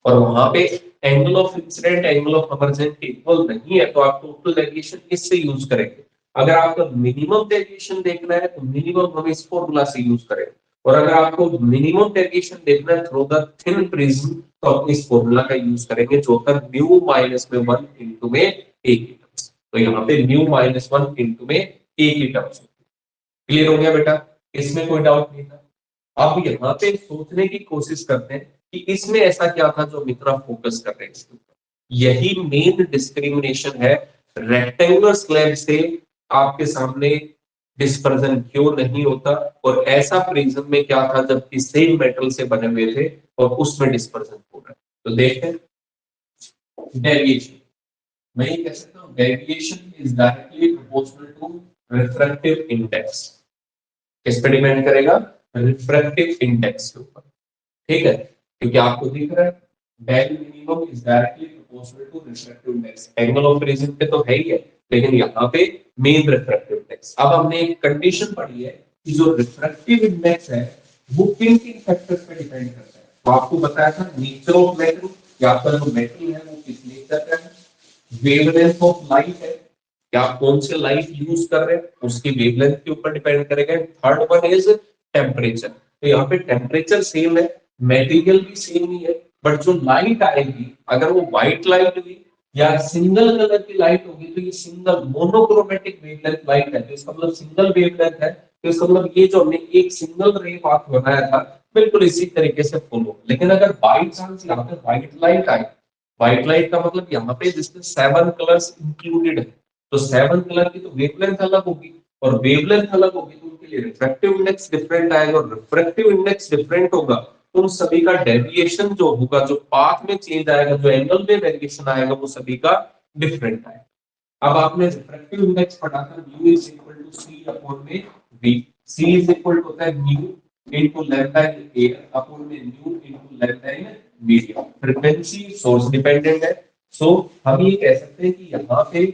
और वहां पे angle of incident angle of convergent equal नहीं है तो आप टोटल डेविएशन इससे यूज करेंगे। अगर आपका मिनिमम डेविएशन देखना है तो मिनिमम हम इस फॉर्मूला से यूज करेंगे। और अगर आपको मिनिमम डेविएशन देखना है थ्रू द थिन प्रिज्म तो आप इस फॉर्मूला का यूज करेंगे जो होता है म्यू माइनस में 1 इनटू में a की टर्म्स। तो यहाँ पे म्यू माइनस 1 इनटू में a की टर्म्स। क्लियर हो गया बेटा, इसमें कोई डाउट नहीं था। अब यहाँ पे सोचने की कोशिश करते हैं कि इसमें ऐसा क्या था जो मित्रा फोकस कर रहे हैं इसके ऊपर। यही मेन डिस्क्रिमिनेशन है, रेक्टेंगुलर स्लैब से आपके सामने डिस्पर्जन क्यों नहीं होता, और ऐसा प्रिज्म में क्या था जबकि सेम मेटल से बने हुए थे और उसमें डिस्पर्जन हो रहा है। तो देखते हैं डेविएशन। मैं ये कह सकता हूँ deviation is directly proportional to refractive index. किस पे डिपेंड करेगा, रिफ्रैक्टिव इंडेक्स के ऊपर, ठीक है। क्योंकि आपको दिख रहा है del minimum is directly proportional to refractive index, angle of prism पे तो है ही है, लेकिन यहाँ पे मेन रिफ्रैक्टिव इंडेक्स। अब हमने एक कंडीशन पढ़ी है कि जो रिफ्रैक्टिव इंडेक्स है वो किन किन फैक्टर्स पे डिपेंड करता है। तो आपको बताया था नेचर ऑफ मेटल, कि आपका जो मेटल है वो किस नेचर का है, वेवलेंथ ऑफ लाइट है कि आप कौन से लाइट यूज कर रहे हैं उसकी वेवलेंथ के ऊपर डिपेंड करेगा। थर्ड वन इज टेम्परेचर, तो यहाँ पे टेम्परेचर सेम है, मटेरियल भी सेम ही है, बट जो लाइट आएगी अगर वो व्हाइट लाइट हुई या सिंगल कलर की लाइट होगी तो ये सिंगल मोनोक्रोमेटिक वेवलेंथ लाइट है, तो इसका मतलब सिंगल वेवलेंथ है। तो इसका मतलब ये जो हमने एक सिंगल रे पाथ बनाया था बिल्कुल इसी तरीके से फॉलो। लेकिन अगर बाई चांस यहाँ पे व्हाइट लाइट आई, व्हाइट लाइट का मतलब यहाँ पे जिसमें 7 कलर्स इंक्लूडेड है, तो 7 कलर की तो वेवलेंथ अलग होगी, और वेवलेंथ अलग होगी तो उनके लिए रिफ्रैक्टिव इंडेक्स डिफरेंट आएगा, और रिफ्रैक्टिव इंडेक्स डिफरेंट होगा तो उन सभी का डेविएशन जो होगा, जो पाथ में चेंज आएगा, जो एंगल में वेरिएशन आएगा, वो सभी का डिफरेंट आएगा। अब आपने रिफ्रैक्टिव इंडेक्स पढ़ा था mu is equal to C upon में V. C is equal to होता है mu into lambda in air upon में mu into lambda in medium. Frequency source dependent है, सो हम ये कह सकते हैं कि यहाँ पे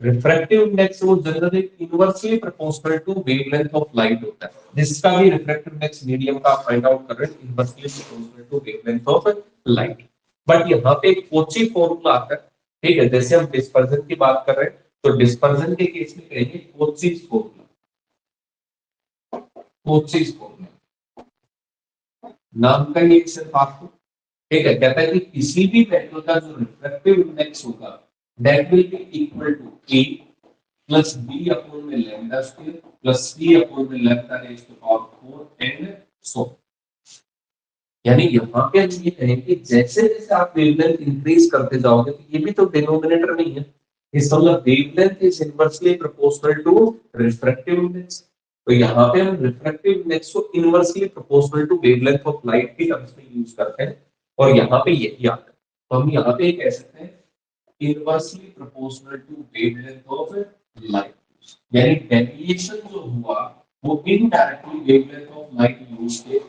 रिफ्रैक्टिव इंडेक्स वो generally inversely proportional to wavelength of light होता है। जिसका भी रिफ्रैक्टिव इंडेक्स मीडियम का फाइंड आउट कर रहे हैं inversely proportional to wavelength of light. But यहाँ पे एक कोची फॉर्मूला आता है, ठीक है, जैसे हम डिस्पर्जन की बात कर रहे हैं तो डिस्पर्जन के केस में कहेंगे कोचीज फॉर्मूला। कोचीज फॉर्मूला नाम का ये सिर्फ आपको, ठीक है, कहता है कि किसी भी मेटल का जो रिफ्रैक्टिव इंडेक्स होगा that will be equal to a plus b upon में lambda square plus c upon में lambda raise to power 4 and so. यानी यहाँ पे हम ये कहें कि जैसे जैसे आप वेवलेंथ इंक्रीज करते जाओगे तो ये भी तो डिनोमिनेटर नहीं है, इस मतलब wavelength is inversely proportional to refractive index. तो यहाँ पे हम रिफ्रैक्टिव इंडेक्स को inversely proportional to wavelength of light के टर्म्स में यूज करते हैं, और यहाँ पे यही आता है। तो हम यहाँ पे कह सकते हैं inversely proportional to wavelength of light, यानी डेविएशन जो हुआ वो indirectly wavelength of light use के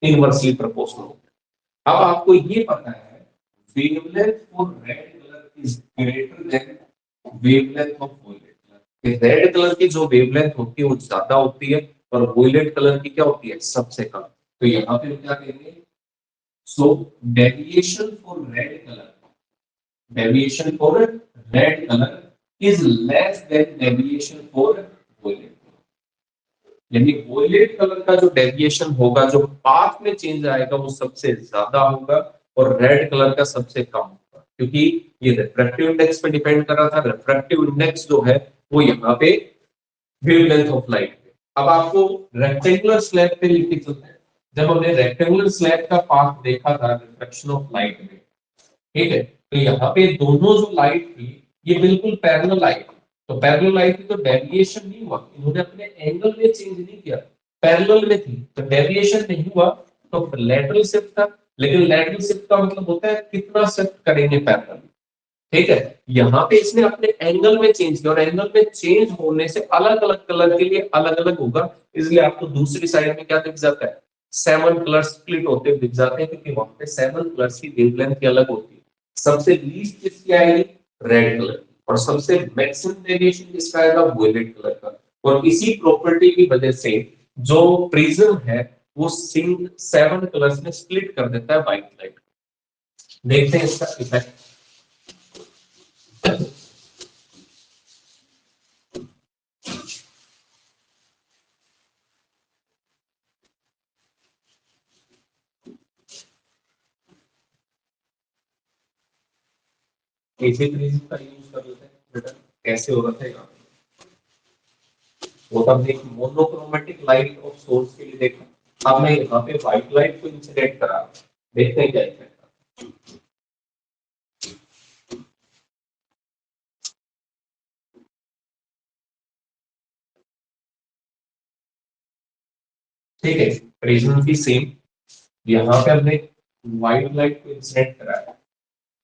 इनवर्सली प्रोपोर्शनल होता है। अब आपको ये पता है wavelength for red colour is greater than wavelength of violet colour. Red colour की जो वेवलेंथ होती है वो ज्यादा होती है और वोलेट कलर की क्या होती है, सबसे कम। तो यहाँ पे क्या कहेंगे, so deviation for red colour, deviation for red colour is less than deviation for violet, यानी वोलेट कलर का जो डेविएशन होगा, जो पाथ में चेंज आएगा वो सबसे ज्यादा होगा और रेड कलर का सबसे कम होगा, क्योंकि ये रिफ्रैक्टिव इंडेक्स पे डिपेंड कर रहा था। रिफ्रैक्टिव इंडेक्स जो है वो यहाँ पे वेवलेंथ ऑफ लाइट पे। अब आपको रेक्टेंगुलर स्लैब पे लेके चलते हैं। जब हमने रेक्टेंगुलर स्लैब का पाथ देखा था रिफ्लेक्शन ऑफ लाइट में, ठीक है, तो यहाँ पे दोनों जो लाइट थी ये बिल्कुल पैरेलल आई थी। तो पैरेलल आई थी तो डेविएशन नहीं हुआ, इन्होंने अपने एंगल में चेंज नहीं किया, पैरेलल में थी तो डेविएशन नहीं हुआ। तो लैटरल शिफ्ट था, लेकिन लैटरल शिफ्ट का मतलब होता है कितना शिफ्ट करेंगे पैरेलल, ठीक है। यहाँ पे इसने अपने एंगल में चेंज किया और एंगल में चेंज होने से अलग अलग कलर के लिए अलग अलग होगा, इसलिए आपको दूसरी साइड में क्या दिख जाता है, 7 कलर स्प्लिट होते हुए दिख जाते हैं, क्योंकि वहां पे 7 कलर्स की वेवलेंथ की अलग होती है। सबसे लीस्ट किसकी आएगी, रेड कलर की, और सबसे मैक्सिमम वेरिएशन किसका आएगा, वोलेट कलर का। और इसी प्रॉपर्टी की वजह से जो प्रिज्म है वो 7 कलर्स में स्प्लिट कर देता है व्हाइट लाइट। देखते हैं इसका इफेक्ट। इसी प्रिज्म का यूज कर लेते हैं बेटा, कैसे हो रहा था, वो तो हमने एक मोनोक्रोमेटिक लाइट ऑफ सोर्स के लिए देखा। अब मैं यहाँ पे व्हाइट लाइट को इंसिडेंट करा, देखते हैं क्या इफेक्ट आता है। ठीक है, प्रिज्म की सेम, यहाँ पे हमने व्हाइट लाइट को इंसिडेंट कराया,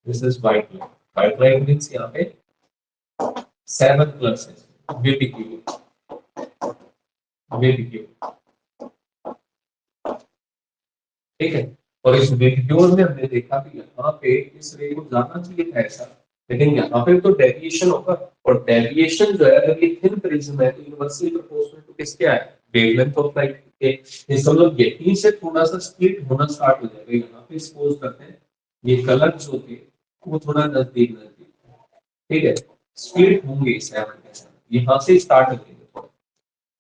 this is white light. White light means यहाँ पे 7 प्लस है, बीपीक्यू, बीपीक्यू, ठीक है। और इस वीडियो में हमने देखा कि यहाँ पे इस रे को जाना चाहिए था ऐसा, लेकिन यहाँ पे तो डेविएशन होगा, और डेविएशन जो है अगर ये थिन प्रिज्म है तो यूनिवर्सली प्रोपोर्शनल टू किसके है, वेवलेंथ ऑफ लाइट के। इसका मतलब यहीं से थोड़ा सा स्प्लिट होना स्टार्ट हो जाएगा। यहाँ पे सपोज करते हैं ये कलर जो थे वो थोड़ा नजदीक नजदीक, ठीक है, स्प्लिट होंगे 7 के साथ, यहाँ से स्टार्ट होंगे थोड़ा।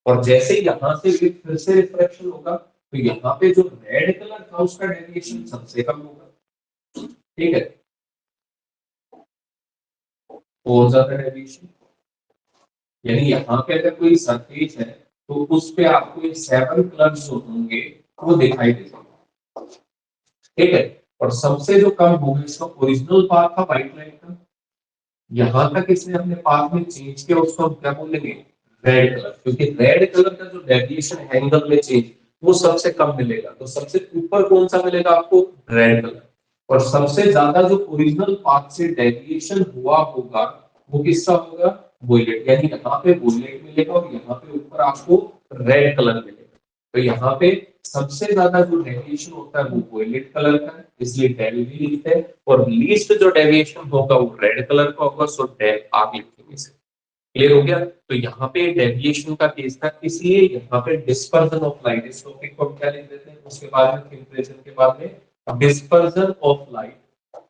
और जैसे ही यहाँ से फिर से रिफ्लेक्शन होगा तो यहाँ पे जो रेड कलर था उसका डेविएशन सबसे कम होगा, ठीक है, और ज्यादा डेविएशन, यानी यहाँ पे अगर कोई सरफेस है तो उस पे आपको ये 7 कलर जो होंगे वो दिखाई देंगे, ठीक है। और सबसे जो कम होगा इसका ओरिजिनल पाथ था व्हाइट लाइट का, यहाँ तक इसने अपने पाथ में चेंज किया, उसको हम क्या बोलेंगे, रेड कलर, क्योंकि रेड कलर का जो डेविएशन एंगल में चेंज वो सबसे कम मिलेगा। तो सबसे ऊपर कौन सा मिलेगा आपको, रेड कलर। और सबसे ज्यादा जो ओरिजिनल पाथ से डेविएशन हुआ होगा वो किसका होगा, वोलेट, यानी यहाँ पे वोलेट मिलेगा और यहाँ पे ऊपर आपको रेड कलर मिलेगा। तो यहाँ पे सबसे ज्यादा जो डेविएशन होता है वो वोलेट कलर का है, इसलिए डेल भी लिखते हैं, और लीस्ट जो डेविएशन होगा वो रेड कलर का होगा, सो डेल आप लिखेंगे इसे। क्लियर हो गया। तो यहाँ पे डेविएशन का केस था, इसलिए यहाँ पे डिस्पर्जन ऑफ लाइट, इस टॉपिक को हम क्या लिख देते हैं, उसके बाद में टेम्परेचर के बाद में डिस्पर्जन ऑफ लाइट,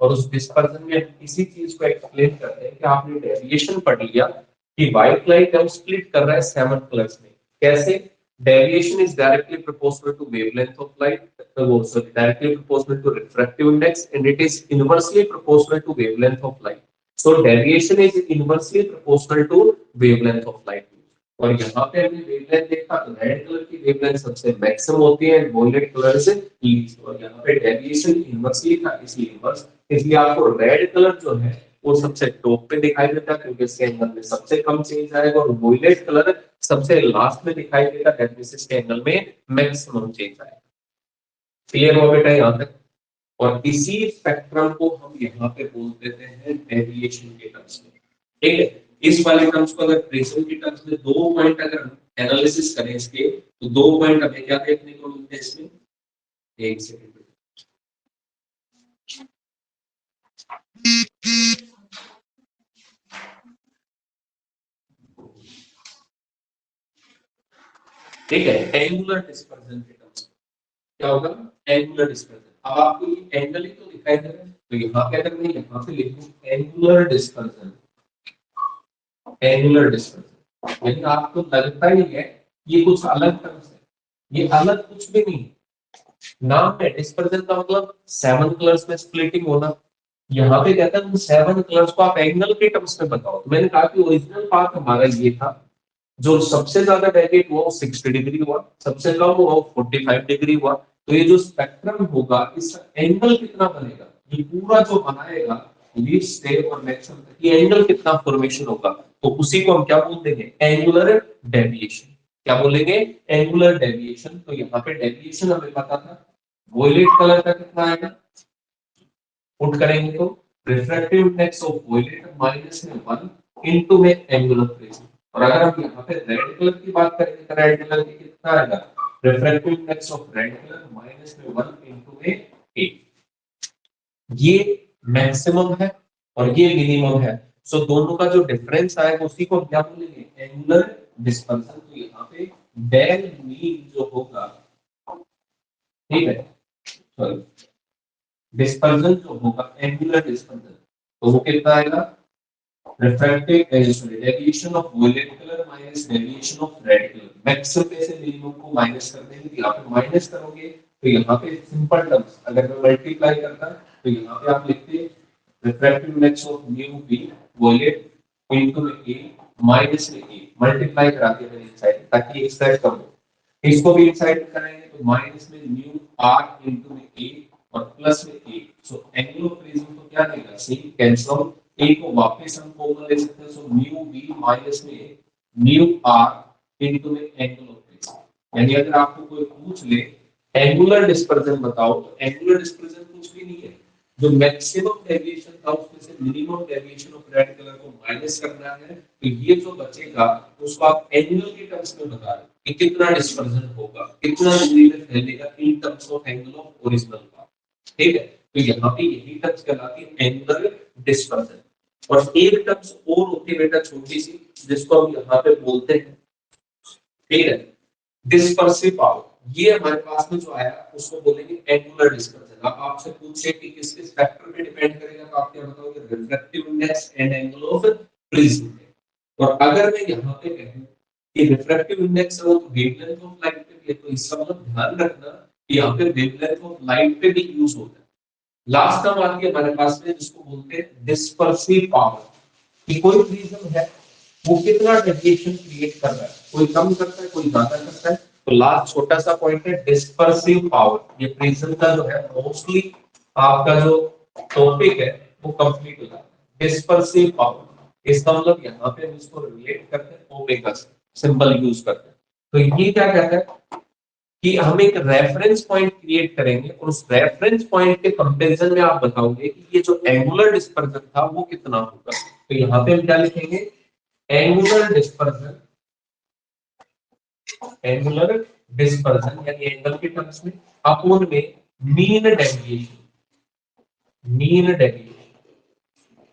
और उस डिस्पर्जन में हम इसी चीज को एक्सप्लेन करते हैं कि आपने डेविएशन पढ़ लिया कि व्हाइट लाइट हम स्प्लिट कर रहा है 7 कलर्स में, कैसे, deviation is directly proportional to wavelength of light, also directly proportional to refractive index, and it is inversely proportional to wavelength of light. So deviation is inversely proportional to wavelength of light. और यहाँ पे हमने wavelength देखा तो red colour की wavelength सबसे maximum होती है, वोलेट कलर से लीस्ट, और यहाँ पे डेविएशन इनवर्सली था, इसलिए इनवर्स, इसलिए आपको रेड कलर जो है वो सबसे टॉप पे दिखाई देता है क्योंकि इसके एंगल में सबसे कम चेंज आएगा, और वोलेट कलर सबसे लास्ट में दिखाई देगा, दैट मींस इसके एंगल में मैक्सिमम चेंज आएगा। क्लियर हो बेटा यहाँ तक। और इसी स्पेक्ट्रम को हम यहाँ पे बोल देते हैं डेविएशन के टर्म्स में, ठीक है। इस वाले टर्म्स को अगर प्रिज्म के टर्म्स में 2 पॉइंट अगर एनालिसिस करें इसके, तो 2 पॉइंट हमें क्या देखने को मिलते हैं इसमें, एक सेकंड, ठीक है, एंगुलर डिस्पर्जन के टर्म्स में क्या होगा, एंगुलर डिस्पर्जन। अब आपको ये एंगल ही तो दिखाई दे रहा है, तो यहाँ पे अगर मैं यहाँ पे लिखूं एंगुलर डिस्पर्जन, एंगुलर डिस्पर्जन, यानी आपको लगता ही है ये कुछ अलग टर्म्स है, ये अलग कुछ भी नहीं। नाम है डिस्पर्जन का मतलब सेवन कलर्स में स्प्लिटिंग होना। यहाँ पे कहता है सेवन कलर्स को आप एंगल के टर्म्स में बताओ। तो मैंने कहा कि ओरिजिनल पार्ट हमारा ये था, जो सबसे ज्यादा डेविएट हुआ वो 60 डिग्री हुआ, सबसे कम हुआ वो 45 डिग्री हुआ। तो ये जो स्पेक्ट्रम होगा इसका एंगल कितना बनेगा, ये पूरा जो बनाएगा लीस्ट से और मैक्सिमम तक, ये एंगल कितना फॉर्मेशन होगा, तो उसी को हम क्या बोल देंगे, एंगुलर डेविएशन। क्या बोलेंगे, एंगुलर डेविएशन। तो यहाँ पे डेविएशन हमें पता था, वोयलेट कलर का कितना आएगा, पुट करेंगे तो रिफ्रैक्टिव इंडेक्स ऑफ वोयलेट माइनस में 1 इनटू में एंगुलर प्रिज्म। और अगर हम यहाँ पे रेड कलर की बात करेंगे तो रेड कलर की कितना आएगा, refractive index of red colour minus में 1 इनटू में 8। ये मैक्सिमम है और ये मिनिमम है, सो दोनों का जो डिफरेंस आएगा उसी को क्या बोलेंगे, एंगुलर डिस्पर्सन। तो यहाँ पे डेल मीन जो होगा, ठीक है, सॉरी, डिस्पर्जन जो होगा एंगुलर डिस्पर्जन, तो वो कितना आएगा, refractive sorry deviation of violet colour minus deviation of red colour. Maximum में से मिनिमम को माइनस कर देंगे, तो यहाँ पे माइनस करोगे तो यहाँ पे सिंपल टर्म्स अगर मैं मल्टीप्लाई करता तो यहाँ पे आप लिखते refractive index of mu B violet into में ए माइनस में ए, मल्टीप्लाई करा के मैंने इनसाइड, ताकि एक साइड कम हो, इसको भी इनसाइड कराएंगे तो माइनस में म्यू आर इनटू में ए और प्लस में ए। सो एंगल ऑफ प्रिज्म तो क्या देगा, सी कैंसिल, ए को वापस हम कॉमन ले सकते हैं, सो म्यू बी माइनस में म्यू आर इनटू में एंगल ऑफ प्रिज्म। यानी अगर आपको कोई पूछ ले एंगुलर डिस्पर्जन बताओ, तो एंगुलर डिस्पर्जन कुछ भी नहीं है, जो मैक्सिमम डेविएशन था उसमें से minimum deviation of red colour को माइनस करना है, तो ये जो बचेगा उसको आप एंगल के टर्म्स में बता रहे हो कि कितना डिस्पर्जन होगा, कितना दूरी में फैलेगा in terms of angle of original का। ठीक है, तो यहाँ पे यही टर्म्स कहलाती है एंगुलर डिस्पर्जन। और एक टर्म्स और होती है बेटा छोटी सी, जिसको हम यहाँ पे बोलते हैं, ठीक है, डिस्पर्सिव पावर। ये हमारे पास में जो आया उसको बोलेंगे एंगुलर डिस्पर्जन। अब आपसे पूछे कि किस किस फैक्टर पे डिपेंड करेगा, तो आप क्या बताओगे, refractive index and angle of prism. और अगर मैं यहाँ पे कहूँ कि रिफ्रैक्टिव इंडेक्स है वो तो वेवलेंथ ऑफ लाइट पे भी है, तो इसका मतलब ध्यान रखना कि यहाँ पे वेवलेंथ ऑफ लाइट पे भी यूज होता है। लास्ट टर्म आती है हमारे पास में जिसको बोलते हैं डिस्पर्सिव पावर, कि कोई प्रिज्म है वो कितना डेविएशन क्रिएट कर रहा है, कोई कम करता है कोई ज्यादा करता है। तो लास्ट छोटा सा पॉइंट है डिस्पर्सिव पावर। ये प्रिज्म का जो है मोस्टली आपका जो टॉपिक है वो कंप्लीट हो जाता है, डिस्पर्सिव पावर। इसका मतलब यहाँ पे हम इसको रिलेट करते हैं ओमेगा से, सिंबल यूज करते हैं। तो ये क्या कहता है कि हम एक रेफरेंस पॉइंट क्रिएट करेंगे और उस रेफरेंस पॉइंट के कंपैरिजन में आप बताओगे कि ये जो एंगुलर डिस्पर्जन था वो कितना होगा। तो यहाँ पे हम क्या लिखेंगे, एंगुलर डिस्पर्जन, एंगुलर डिस्पर्जन यानी एंगल के टर्म्स में अपॉन में mean deviation, mean deviation.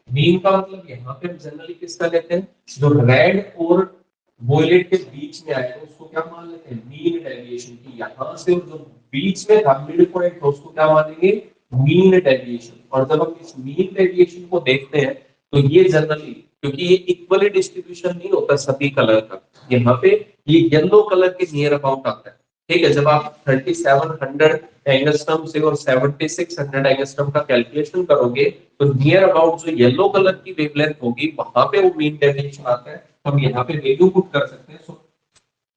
Mean का मतलब यहाँ पे हम जनरली किसका लेते हैं, जो रेड और वोयलेट के बीच में आएगा उसको क्या मान लेते हैं, मीन डेविएशन की। यहाँ से जो बीच में था मिड पॉइंट था उसको क्या मानेंगे, मीन डेविएशन। और जब हम इस मीन डेविएशन को देखते हैं तो ये जनरली, क्योंकि ये इक्वली डिस्ट्रीब्यूशन नहीं होता सभी कलर का, यहाँ पे ये येलो कलर के नियर अबाउट आता है। ठीक है, जब आप 3700 एंगस्ट्रम से और 7600 एंगस्ट्रम का कैलकुलेशन करोगे तो नियर अबाउट जो येलो कलर की वेवलेंथ होगी वहां पे वो मीन डेविएशन आता है। हम यहाँ पे वैल्यू पुट कर सकते हैं। So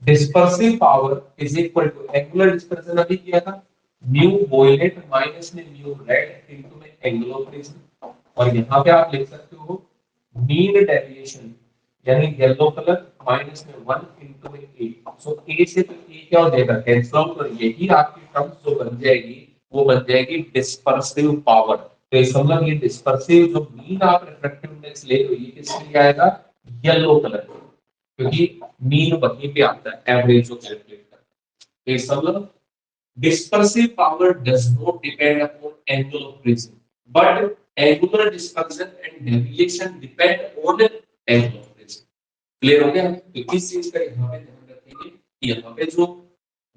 dispersive power is equal to, angular dispersion अभी किया था, म्यू वोयलेट माइनस में म्यू रेड इनटू में एंगल ऑफ प्रिज्म। और यहाँ पे आप लिख सकते हो मीन डेविएशन यानी येलो कलर माइनस में 1 इनटू में ए। सो ए से तो ए क्या हो जाएगा, कैंसिल आउट, और यही आपकी टर्म जो बन जाएगी वो बन जाएगी डिस्पर्सिव पावर। तो इसका मतलब ये डिस्पर्सिव जो मीन आप रिफ्रैक्टिव इंडेक्स ले रहे हो ये किसके लिए आएगा, येलो कलर, क्योंकि मीन वहीं पे आता है एवरेज जो कैलकुलेट करता है। तो इसका मतलब dispersive power does not depend upon angle of prism, but angular dispersion and deviation depend on angle of prism। Clear हो गया, तो किस चीज का यहाँ पे ध्यान रखेंगे यहाँ पे जो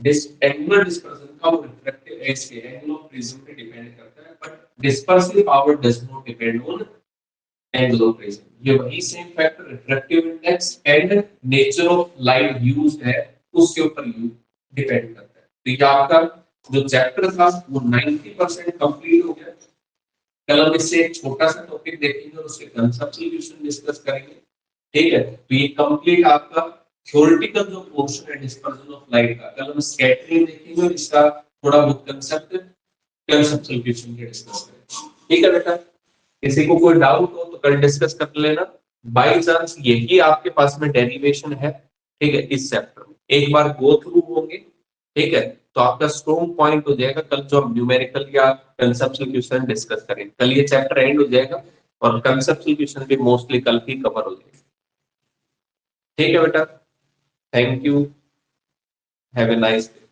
एंगुलर डिस्पर्सन का वो रिफ्रैक्टिव एज के एंगल ऑफ प्रिज्म पे डिपेंड करता है, but dispersive power does not depend on angle of prism. ये वही same factor refractive index and nature of light used है उसके ऊपर यू डिपेंड करता है। तो ये आपका जो चैप्टर था वो 90% कंप्लीट हो गया। कल हम इससे एक छोटा सा टॉपिक देखेंगे और उसके कंसेप्ट सॉल्यूशन डिस्कस करेंगे। ठीक है, तो ये कंप्लीट आपका थ्योरेटिकल जो पोर्शन है डिस्पर्जन ऑफ लाइट का, कल हम स्कैटरिंग देखेंगे और इसका थोड़ा बहुत कंसेप्ट सॉल्यूशन के डिस्कस करेंगे। ठीक है बेटा, किसी को कोई डाउट हो तो कल डिस्कस कर लेना। बाय चांस यही आपके पास में डेरिवेशन है, ठीक है, इस चैप्टर में एक बार गो थ्रू होंगे, ठीक है, तो आपका स्ट्रॉन्ग पॉइंट हो जाएगा कल जो हम न्यूमेरिकल या कंसेप्ट सॉल्यूशन डिस्कस करेंगे। कल ये चैप्टर एंड हो जाएगा और कंसेप्ट सॉल्यूशन भी मोस्टली कल ही कवर हो जाएगा। ठीक है बेटा, thank you, have a nice day.